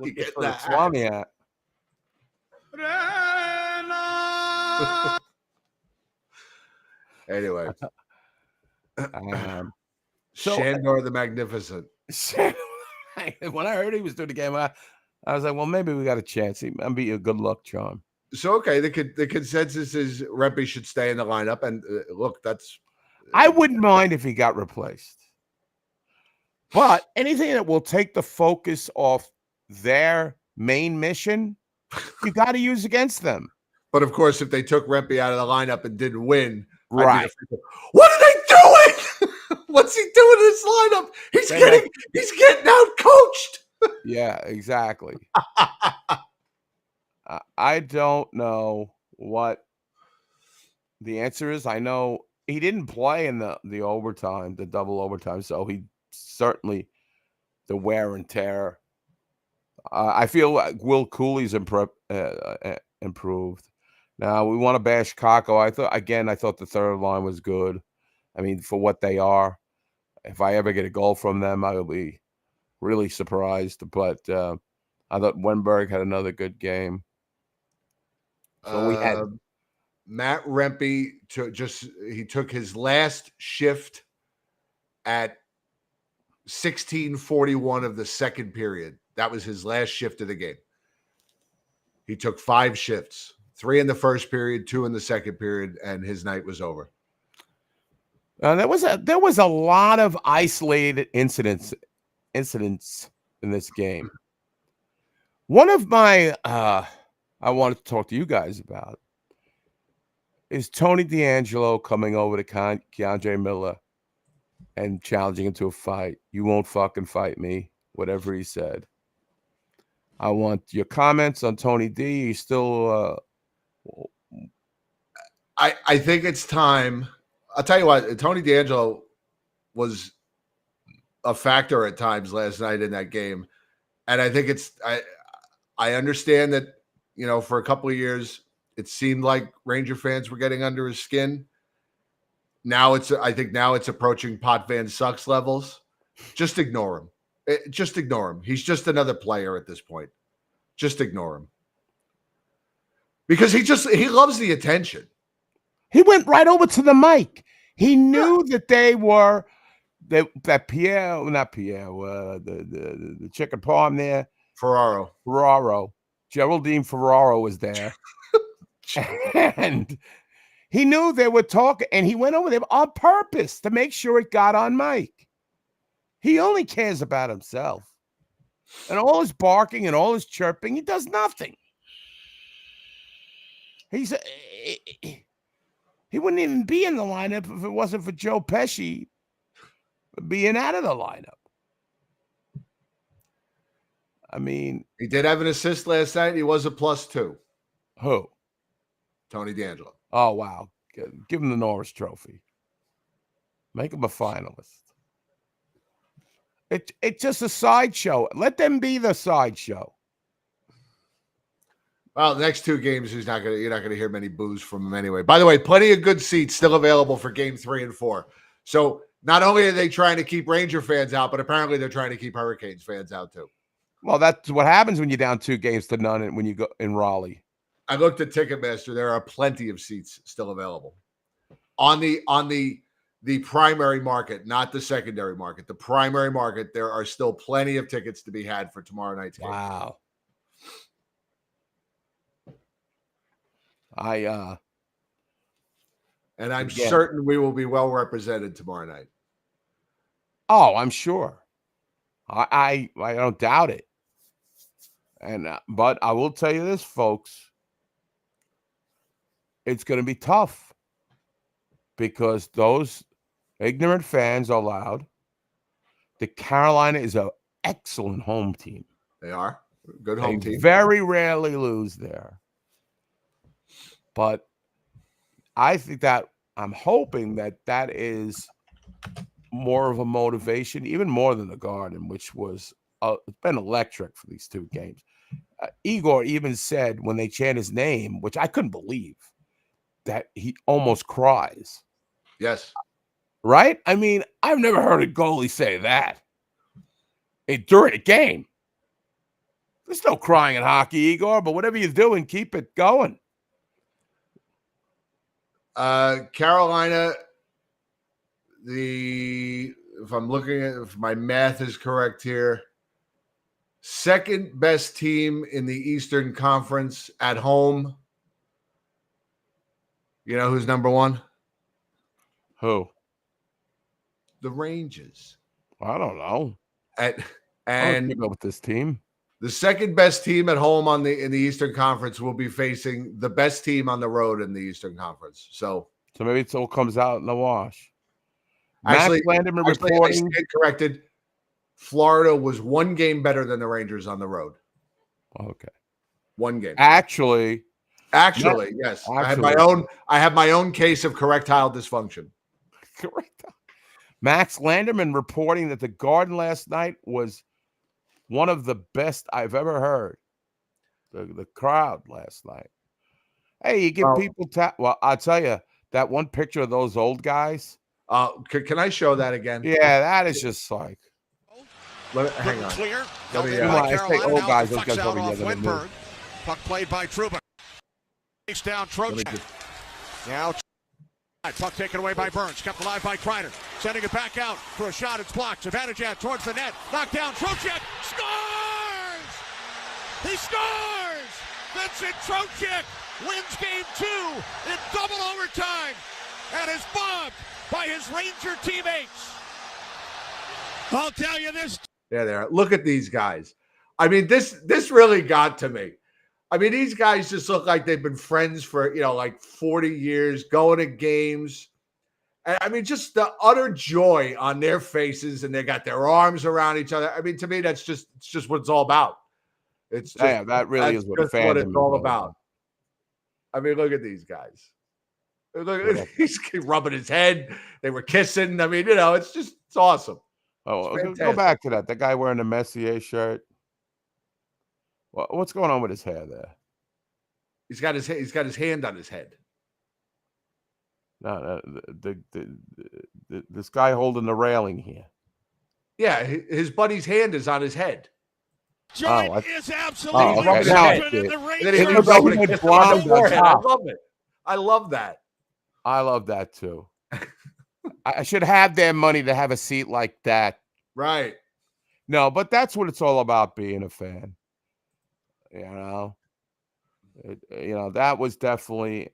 You get For the that. Swami hat. Anyway, So Shandor the Magnificent. when I heard he was doing the game, I was like, well, maybe we got a chance. I'll be a good luck charm. So okay, the consensus is Rempe should stay in the lineup, and look, that's. I wouldn't mind if he got replaced, but anything that will take the focus off their main mission, you got to use against them. But of course, if they took Rempe out of the lineup and didn't win, right? What are they doing? What's he doing in this lineup? He's getting out coached. Yeah, exactly. I don't know what the answer is. I know he didn't play in the overtime, the double overtime, so he certainly the wear and tear. I feel like Will Cooley's improved. Now we want to bash Kako. I thought the third line was good. I mean, for what they are, if I ever get a goal from them, I will be really surprised. But I thought Wenberg had another good game. So we had Matt Rempe he took his last shift at 16:41 of the second period. That was his last shift of the game. He took 5 shifts, 3 in the first period, 2 in the second period, and his night was over. There was a lot of isolated incidents in this game. One of my I wanted to talk to you guys about is Tony D'Angelo coming over to Keandre Miller and challenging him to a fight. You won't fucking fight me, whatever he said. I want your comments on Tony D. He's still I think it's time. I'll tell you what, Tony D'Angelo was a factor at times last night in that game. And I think I understand that, for a couple of years, it seemed like Ranger fans were getting under his skin. I think now it's approaching Pot Van Sucks levels. Just ignore him. Just ignore him. He's just another player at this point. Just ignore him. Because he loves the attention. He went right over to the mic. He knew that they were that Pierre, not Pierre, the chicken palm there. Ferraro. Geraldine Ferraro was there. And he knew they were talking, and he went over there on purpose to make sure it got on mic. He only cares about himself. And all his barking and all his chirping, he does nothing. He wouldn't even be in the lineup if it wasn't for Joe Pesci being out of the lineup. I mean, he did have an assist last night. He was a +2. Who? Tony D'Angelo. Oh, wow. Give him the Norris Trophy. Make him a finalist. It's just a sideshow. Let them be the sideshow. Well, the next 2 games, you're not gonna hear many boos from him anyway. By the way, plenty of good seats still available for game 3 and 4. So not only are they trying to keep Ranger fans out, but apparently they're trying to keep Hurricanes fans out too. Well, that's what happens when you're down 2-0 when you go in Raleigh. I looked at Ticketmaster. There are plenty of seats still available on the primary market, not the secondary market. The primary market, there are still plenty of tickets to be had for tomorrow night's game. Wow. And I'm certain we will be well represented tomorrow night. Oh, I'm sure. I don't doubt it. And but I will tell you this, folks, it's going to be tough because those ignorant fans are loud. The Carolina is an excellent home team. They are good home They team. very rarely lose there. But I think that I'm hoping that is more of a motivation, even more than the Garden, which was it's been electric for these two games. Igor even said when they chant his name, which I couldn't believe, that he almost cries. Yes. Right? I mean, I've never heard a goalie say that during a game. There's no crying in hockey, Igor, but whatever you're doing, keep it going. Carolina, if I'm looking at, if my math is correct here, second best team in the Eastern Conference at home. You know who's number one? Who? The Rangers. I don't know. And go with this team. The second best team at home in the Eastern Conference will be facing the best team on the road in the Eastern Conference. So maybe it all comes out in the wash. Actually, Max Landerman reporting. I stand corrected. Florida was one game better than the Rangers on the road. Okay. One game. Actually, yes. Actually. I have my own case of correctile dysfunction. Correct. Max Landerman reporting that the Garden last night was one of the best I've ever heard. The crowd last night. Hey, you give people well, I'll tell you, that one picture of those old guys. Can I show that again? Yeah, that is just like. Hang on. Clear. I say old guys. Those guys out over off Winberg. Puck played by Trouba. Face down Trocheck. Now puck taken away by Burns. Kept alive by Kreider. Sending it back out for a shot. It's blocked. Zibanejad towards the net. Knocked down. Trocheck scores! He scores! Vincent Trocheck wins game 2 in double overtime and is bombed by his Ranger teammates. I'll tell you this. There. Look at these guys. I mean, this really got to me. I mean, these guys just look like they've been friends for, like 40 years, going to games. And I mean, just the utter joy on their faces, and they got their arms around each other. I mean, to me, it's just what it's all about. It's just, that really is what it's all about. I mean, look at these guys. Look, he's rubbing his head. They were kissing. I mean, it's awesome. Oh, go back to that. The guy wearing the Messier shirt. What's going on with his hair there? He's got his hand on his head. No, this guy holding the railing here. Yeah, his buddy's hand is on his head. Joint is absolutely jumping in the Rangers. I love it. I love that. I love that too. I should have their money to have a seat like that. Right. No, but that's what it's all about, being a fan. That was definitely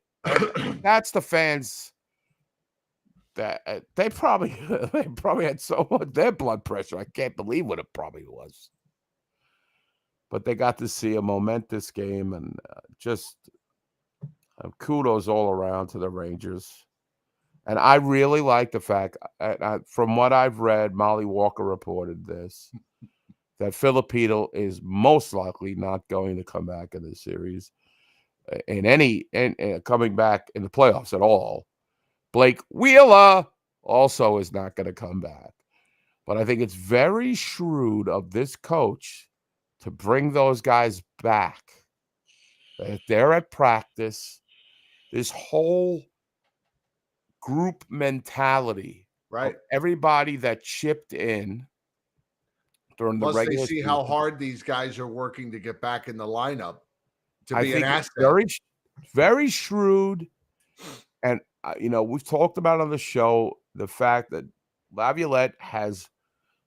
that's the fans that they probably had so much their blood pressure. I can't believe what it probably was. But they got to see a momentous game, and just kudos all around to the Rangers. And I really like the fact, from what I've read, Molly Walker reported this, that Filipino is most likely not going to come back in this series in coming back in the playoffs at all. Blake Wheeler also is not going to come back. But I think it's very shrewd of this coach to bring those guys back. If they're at practice, this whole group mentality, right? Everybody that chipped in during the regular season. They see how hard these guys are working to get back in the lineup to be an asset. Very, very shrewd. And we've talked about on the show the fact that Laviolette has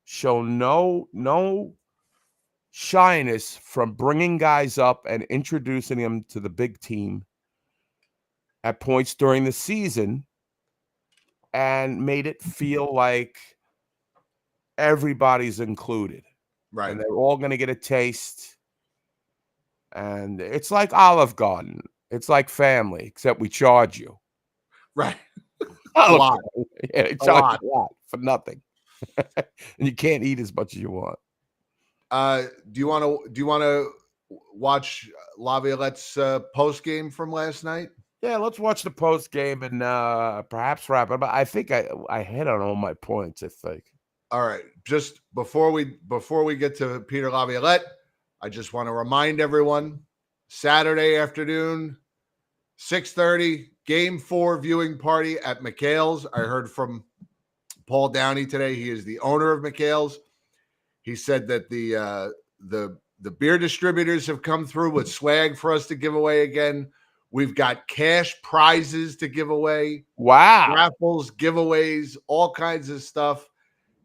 shown no shyness from bringing guys up and introducing them to the big team at points during the season, and made it feel like everybody's included. Right. And they're all going to get a taste. And it's like Olive Garden. It's like family, except we charge you. Right. A lot. Yeah, they charge you a lot for nothing. And you can't eat as much as you want. Do you want to watch Laviolette's post game from last night? Yeah, let's watch the post game and perhaps wrap up. I think I hit on all my points, I think. All right. Just before we get to Peter Laviolette, I just want to remind everyone, Saturday afternoon, 6:30, Game 4 viewing party at McHale's. I heard from Paul Downey today. He is the owner of McHale's. He said that the beer distributors have come through with swag for us to give away again. We've got cash prizes to give away. Wow. Raffles, giveaways, all kinds of stuff.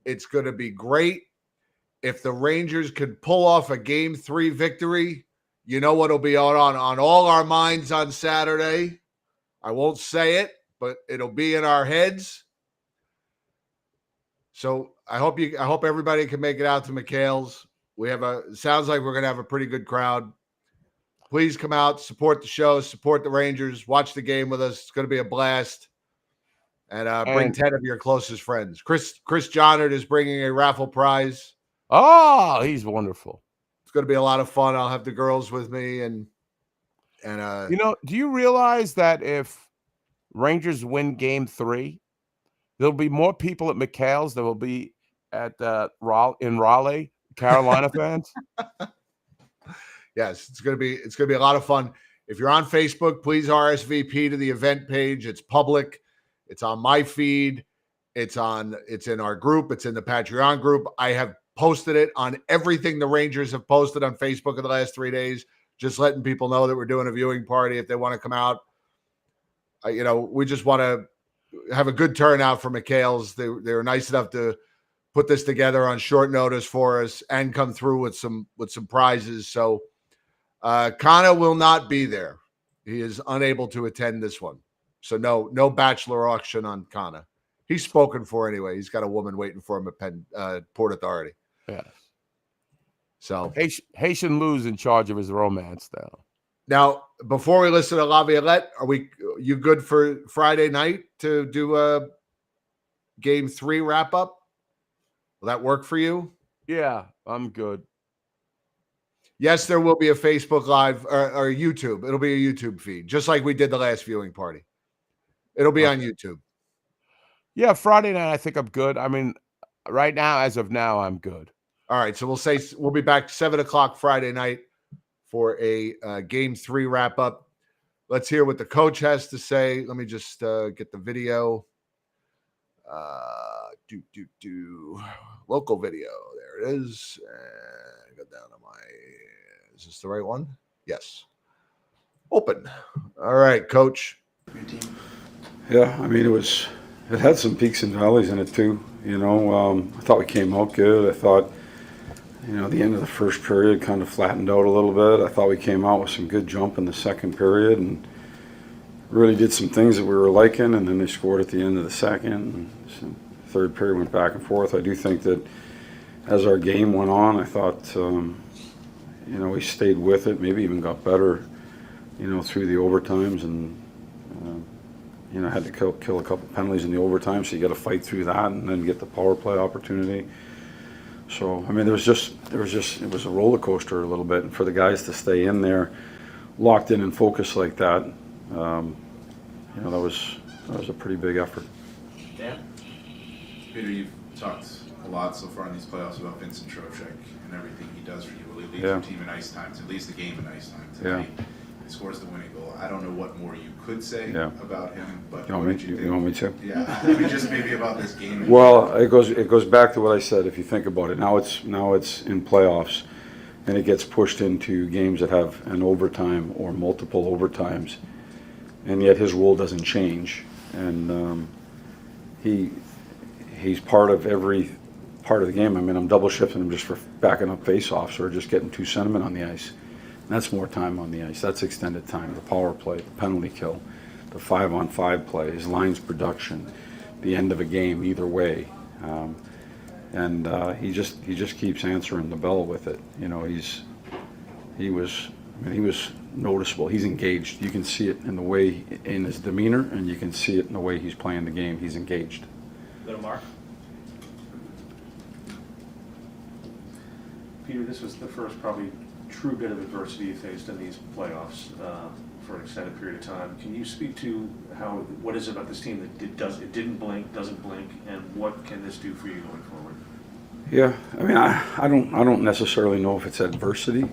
It's going to be great. If the Rangers could pull off a Game 3 victory, you know what'll be on all our minds on Saturday. I won't say it, but it'll be in our heads. So I hope everybody can make it out to McHale's. Sounds like we're going to have a pretty good crowd. Please come out, support the show, support the Rangers, watch the game with us. It's going to be a blast. And bring 10 of your closest friends. Chris Johnard is bringing a raffle prize. Oh, he's wonderful. It's going to be a lot of fun. I'll have the girls with me. And do you realize that if Rangers win Game 3, there'll be more people at McHale's than will be at in Raleigh, Carolina fans? Yes, it's going to be a lot of fun. If you're on Facebook, please RSVP to the event page. It's public. It's on my feed. It's in our group. It's in the Patreon group. I have posted it on everything the Rangers have posted on Facebook in the last 3 days, just letting people know that we're doing a viewing party if they want to come out. We just want to have a good turnout for McHale's. They were nice enough to put this together on short notice for us and come through with some prizes. So Kana will not be there. He is unable to attend this one. So no bachelor auction on Kana. He's spoken for anyway. He's got a woman waiting for him at Port Authority. Yeah. So Haitian Lou's in charge of his romance now. Now, before we listen to Laviolette, you good for Friday night to do a Game 3 wrap up? Will that work for you? Yeah, I'm good. Yes, there will be a Facebook Live or YouTube. It'll be a YouTube feed, just like we did the last viewing party. It'll be on YouTube. Yeah, Friday night, I think I'm good. I mean, right now, as of now, I'm good. All right, so we'll be back 7:00 Friday night for a Game 3 wrap up. Let's hear what the coach has to say. Let me just get the video. Local video. There it is. Go down to is this the right one? Yes. Open. All right, coach. Yeah, I mean, it had some peaks and valleys in it too. I thought we came out good. I thought, the end of the first period kind of flattened out a little bit. I thought we came out with some good jump in the second period and really did some things that we were liking, and then they scored at the end of the second. And third period went back and forth. I do think that as our game went on, I thought, we stayed with it, maybe even got better, through the overtimes, and had to kill a couple penalties in the overtime, so you got to fight through that and then get the power play opportunity. So I mean, it was a roller coaster a little bit, and for the guys to stay in there, locked in and focused like that, that was a pretty big effort. Dan? Peter, you've talked a lot so far in these playoffs about Vincent Trocheck and everything he does for you. Will he lead your team in ice time? He leads the game in ice time tonight. Yeah. He scores the winning goal. I don't know what more you could say about him, but you want me to? Yeah, I mean, just maybe about this game. Well, it goes back to what I said. If you think about it, now it's in playoffs, and it gets pushed into games that have an overtime or multiple overtimes, and yet his role doesn't change, and he's part of every part of the game. I mean, I'm double shifting him just for backing up face-offs or just getting 2 centimen on the ice. That's more time on the ice. That's extended time. The power play, the penalty kill, the 5-on-5 play, his lines production, the end of a game, either way. and he just keeps answering the bell with it. You know, he was noticeable. He's engaged. You can see it in the way, in his demeanor, and you can see it in the way he's playing the game. He's engaged. Little Mark. Peter, this was the first probably true bit of adversity you faced in these playoffs for an extended period of time. Can you speak to what is it about this team that didn't blink, doesn't blink, and what can this do for you going forward? Yeah, I mean, I don't necessarily know if it's adversity.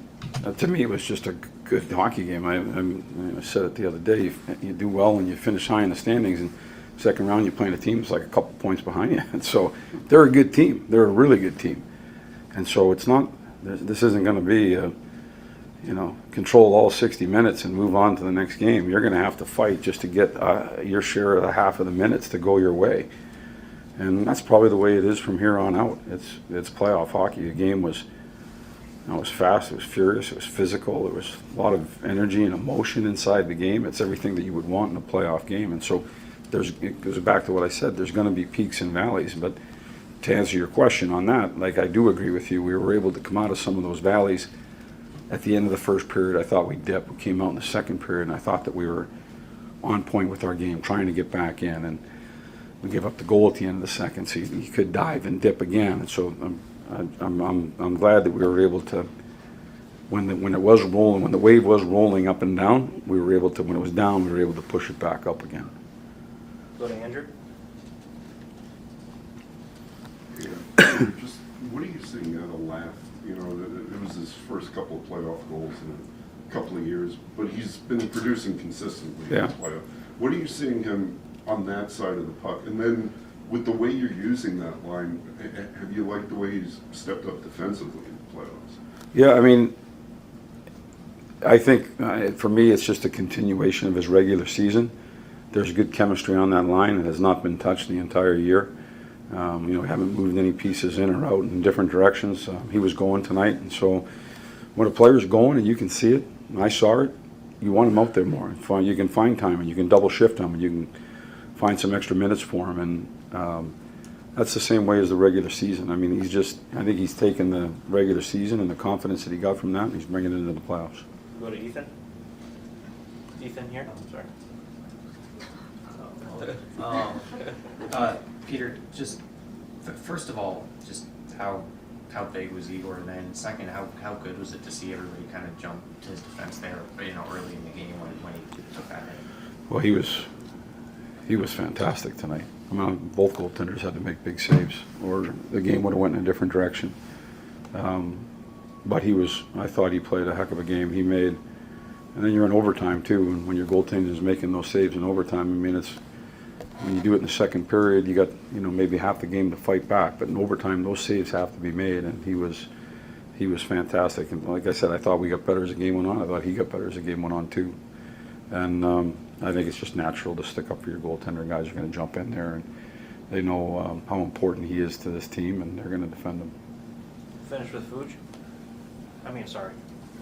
To me, it was just a good hockey game. I said it the other day. You do well and you finish high in the standings, and second round you're playing a team that's like a couple points behind you. And so they're a good team. They're a really good team. And so it's not. This isn't going to be control all 60 minutes and move on to the next game. You're going to have to fight just to get your share of the half of the minutes to go your way. And that's probably the way it is from here on out. It's playoff hockey. The game was fast, it was furious, it was physical, there was a lot of energy and emotion inside the game. It's everything that you would want in a playoff game. And so it goes back to what I said, there's going to be peaks and valleys. But to answer your question on that, like, I do agree with you. We were able to come out of some of those valleys at the end of the first period. I thought we dipped. We came out in the second period, and I thought that we were on point with our game, trying to get back in. And we gave up the goal at the end of the second, so you could dive and dip again. And so I'm glad that we were able to, when it was rolling, when the wave was rolling up and down, we were able to, when it was down, we were able to push it back up again. Go to Andrew. Just what are you seeing out of Laugh? You know, it was his first couple of playoff goals in a couple of years, but he's been producing consistently in the playoff. What are you seeing him on that side of the puck? And then with the way you're using that line, have you liked the way he's stepped up defensively in the playoffs? Yeah, I mean, I think for me it's just a continuation of his regular season. There's good chemistry on that line. It has not been touched the entire year. We haven't moved any pieces in or out in different directions. He was going tonight, and so when a player's going and you can see it, and I saw it, you want him out there more. You can find time, and you can double shift him, and you can find some extra minutes for him, and that's the same way as the regular season. I mean, I think he's taken the regular season and the confidence that he got from that, and he's bringing it into the playoffs. Go to Ethan. Ethan here. Oh, sorry. Peter, just first of all, just how big was Igor, and then second, how good was it to see everybody kind of jump to his defense there, early in the game when he took that hit? Well, he was fantastic tonight. I mean, both goaltenders had to make big saves, or the game would have went in a different direction. But I thought he played a heck of a game. He made, and then you're in overtime too, and when your goaltender is making those saves in overtime, I mean, when you do it in the second period, you got maybe half the game to fight back. But in overtime, those saves have to be made, and he was fantastic. And like I said, I thought we got better as the game went on. I thought he got better as the game went on too. And I think it's just natural to stick up for your goaltender. Guys are going to jump in there, and they know how important he is to this team, and they're going to defend him. Finish with Fuge.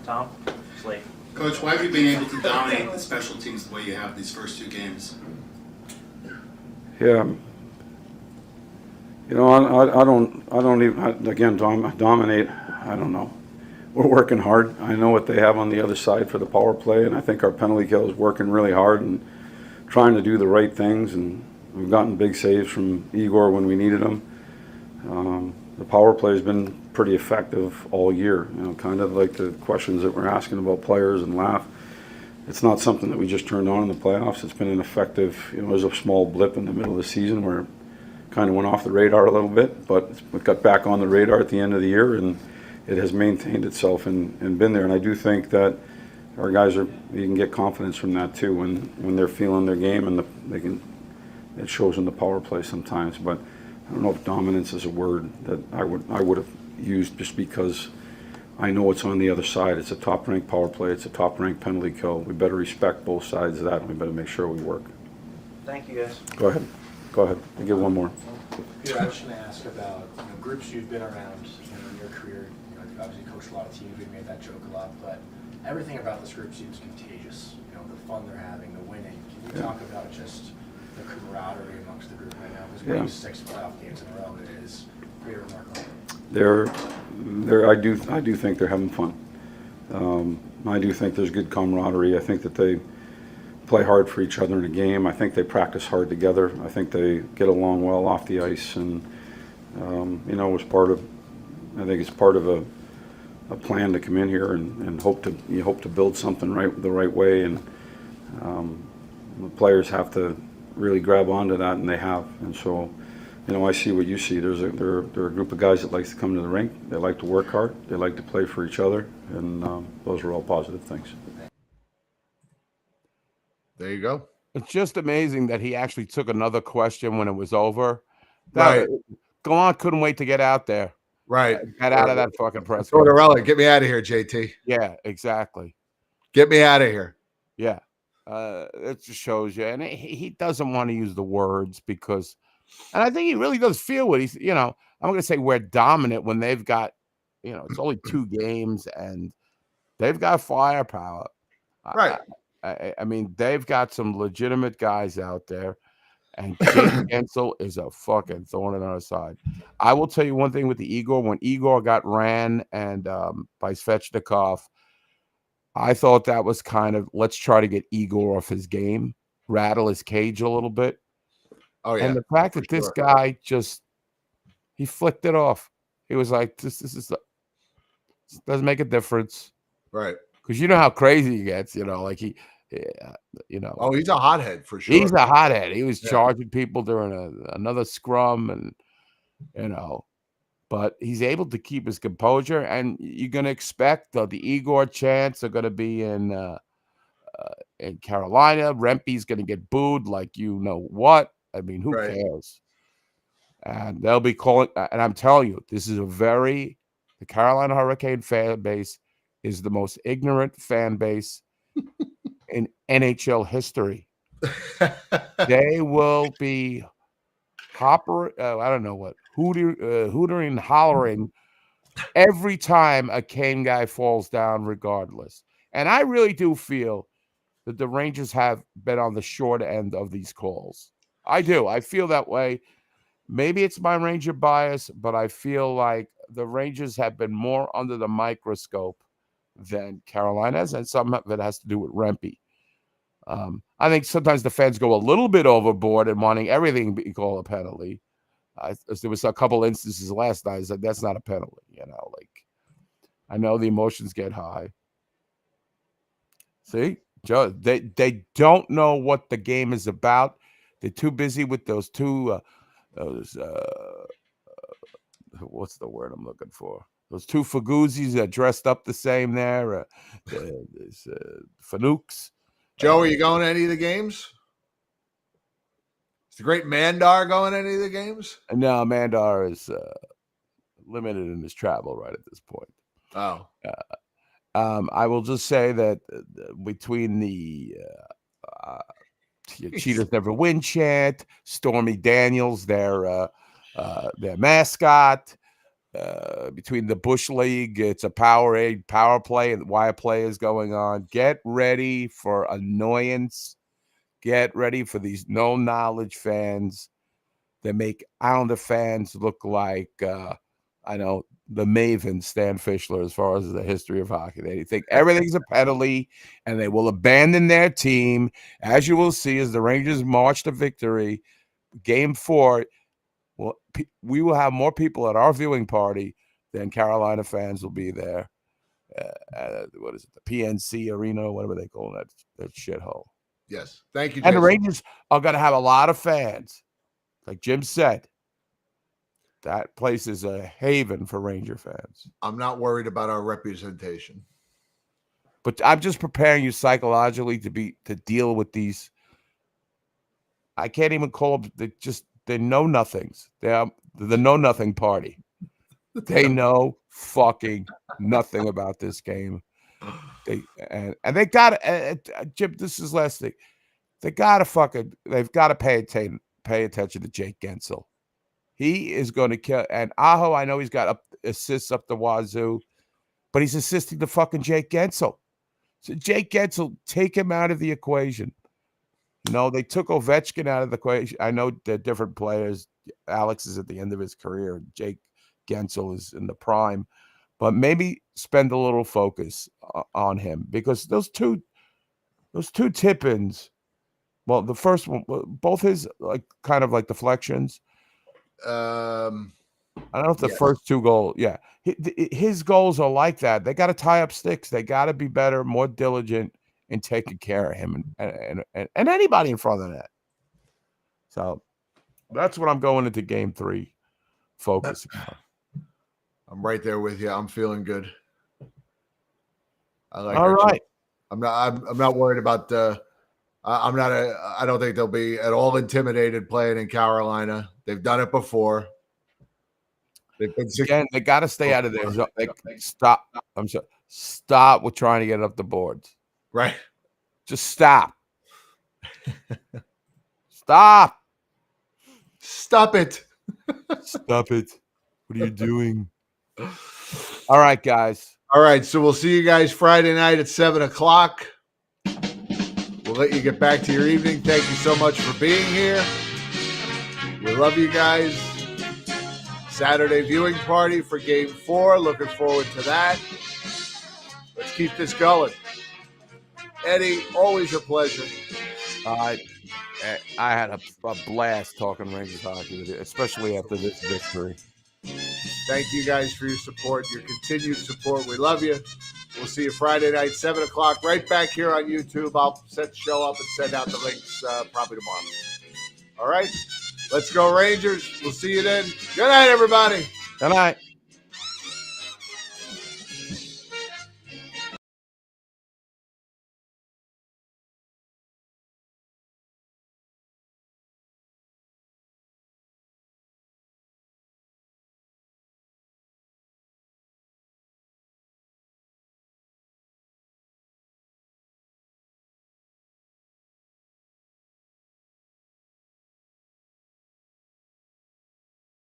Tom. Slate. Coach, why have you been able to dominate the special teams the way you have these first two games? Yeah, I don't even dominate. I don't know. We're working hard. I know what they have on the other side for the power play, and I think our penalty kill is working really hard and trying to do the right things. And we've gotten big saves from Igor when we needed them. The power play has been pretty effective all year. Kind of like the questions that we're asking about players and Laugh. It's not something that we just turned on in the playoffs. It's been an effective, it was a small blip in the middle of the season where it kind of went off the radar a little bit, but it got back on the radar at the end of the year, and it has maintained itself and been there. And I do think that our guys you can get confidence from that too when they're feeling their game, and it shows in the power play sometimes. But I don't know if dominance is a word that I would have used, just because I know it's on the other side. It's a top-ranked power play. It's a top-ranked penalty kill. We better respect both sides of that, and we better make sure we work. Thank you, guys. Go ahead. I'll give one more. Peter, I was going to ask about groups you've been around in your career. You've obviously coached a lot of teams. We've made that joke a lot, but everything about this group seems contagious. The fun they're having, the winning. Can you talk about just the camaraderie amongst the group right now. Because winning 6 playoff games in a row is pretty remarkable. I do think they're having fun. I do think there's good camaraderie. I think that they play hard for each other in a game. I think they practice hard together. I think they get along well off the ice, and I think it's part of a plan to come in here and hope to build something the right way, and the players have to really grab onto that, and they have. And so, I see what you see. There are a group of guys that likes to come to the rink. They like to work hard. They like to play for each other, and those are all positive things. There you go. It's just amazing that he actually took another question when it was over. Right. Gallant couldn't wait to get out there. Right. Get out of that fucking press Tortorella, conference. get me out of here, JT. Yeah, exactly. Get me out of here. Yeah. It just shows you. And he doesn't want to use the words because, and I think he really does feel what he's, I'm going to say we're dominant when they've got, it's only 2 games and they've got firepower. Right. I mean, they've got some legitimate guys out there, and Jake Gensel is a fucking thorn in our side. I will tell you one thing with the Igor. When Igor got ran and by Svechnikov, I thought that was kind of, let's try to get Igor off his game, rattle his cage a little bit. Oh, yeah. And the fact that this guy he flicked it off. He was like, this doesn't make a difference. Right. Because you know how crazy he gets, like Oh, he's a hothead for sure. He's a hothead. He was charging people during another scrum, and but he's able to keep his composure. And you're going to expect the Igor chants are going to be in Carolina. Rempe's going to get booed like what. I mean, who cares? And they'll be calling. And I'm telling you, this is the Carolina Hurricane fan base is the most ignorant fan base in NHL history. They will be hootering and hollering every time a Kane guy falls down, regardless. And I really do feel that the Rangers have been on the short end of these calls. I do. I feel that way. Maybe it's my Ranger bias, but I feel like the Rangers have been more under the microscope than Carolina's, and some of it has to do with Rempe. I think sometimes the fans go a little bit overboard in wanting everything to be called a penalty. There was a couple instances last night. I said, that's not a penalty. I know the emotions get high. See, Joe, they don't know what the game is about. They're too busy with those two. What's the word I'm looking for? Those 2 Faguzis that dressed up the same there. Fanooks. Joe, are you going to any of the games? Is the great Mandar going to any of the games? No, Mandar is limited in his travel right at this point. Oh. I will just say that between the Cheaters Never Win chant, Stormy Daniels, their mascot, between the Bush League, it's a power play, and why a play is going on. Get ready for annoyance. Get ready for these no-knowledge fans that make Islander fans look like, the maven Stan Fischler as far as the history of hockey. They think everything's a penalty, and they will abandon their team. As you will see, as the Rangers march to victory, Game 4, well, we will have more people at our viewing party than Carolina fans will be there. What is it? The PNC Arena, whatever they call that shithole. Yes. Thank you, And Jason. the Rangers are going to have a lot of fans. Like Jim said, that place is a haven for Ranger fans. I'm not worried about our representation. But I'm just preparing you psychologically to deal with these. I can't even call them they're know-nothings. They're the know-nothing party. They know fucking nothing about this game. They got Jim. This is last thing. They've got to pay attention to Jake Gensel. He is going to kill. And Aho, I know he's got assists up the wazoo, but he's assisting the fucking Jake Gensel. So Jake Gensel, take him out of the equation. You know, they took Ovechkin out of the equation. I know they're different players. Alex is at the end of his career. Jake Gensel is in the prime. But maybe spend a little focus on him, because those two tip-ins, well, the first one, both his kind of like deflections. I don't know if the first two goals, his goals are like that. They got to tie up sticks. They got to be better, more diligent in taking care of him and anybody in front of the net. So that's what I'm going into Game 3 focusing on. I'm right there with you. I'm feeling good. I like. All right. I'm not worried about I don't think they'll be at all intimidated playing in Carolina. They've done it before. They've been Again, they got to stay out of there. Stop. I'm sorry. Stop with trying to get up the boards. Right. Just stop. Stop. Stop it. Stop it. What are you doing? All right, guys. All right. So we'll see you guys Friday night at 7:00. We'll let you get back to your evening. Thank you so much for being here. We love you guys. Saturday viewing party for Game 4. Looking forward to that. Let's keep this going. Eddie, always a pleasure. I had a blast talking Rangers hockey with you, especially after this victory. Thank you guys for your support, your continued support. We love you. We'll see you Friday night, 7:00, right back here on YouTube. I'll set the show up and send out the links probably tomorrow. All right? Let's go, Rangers. We'll see you then. Good night, everybody. Good night.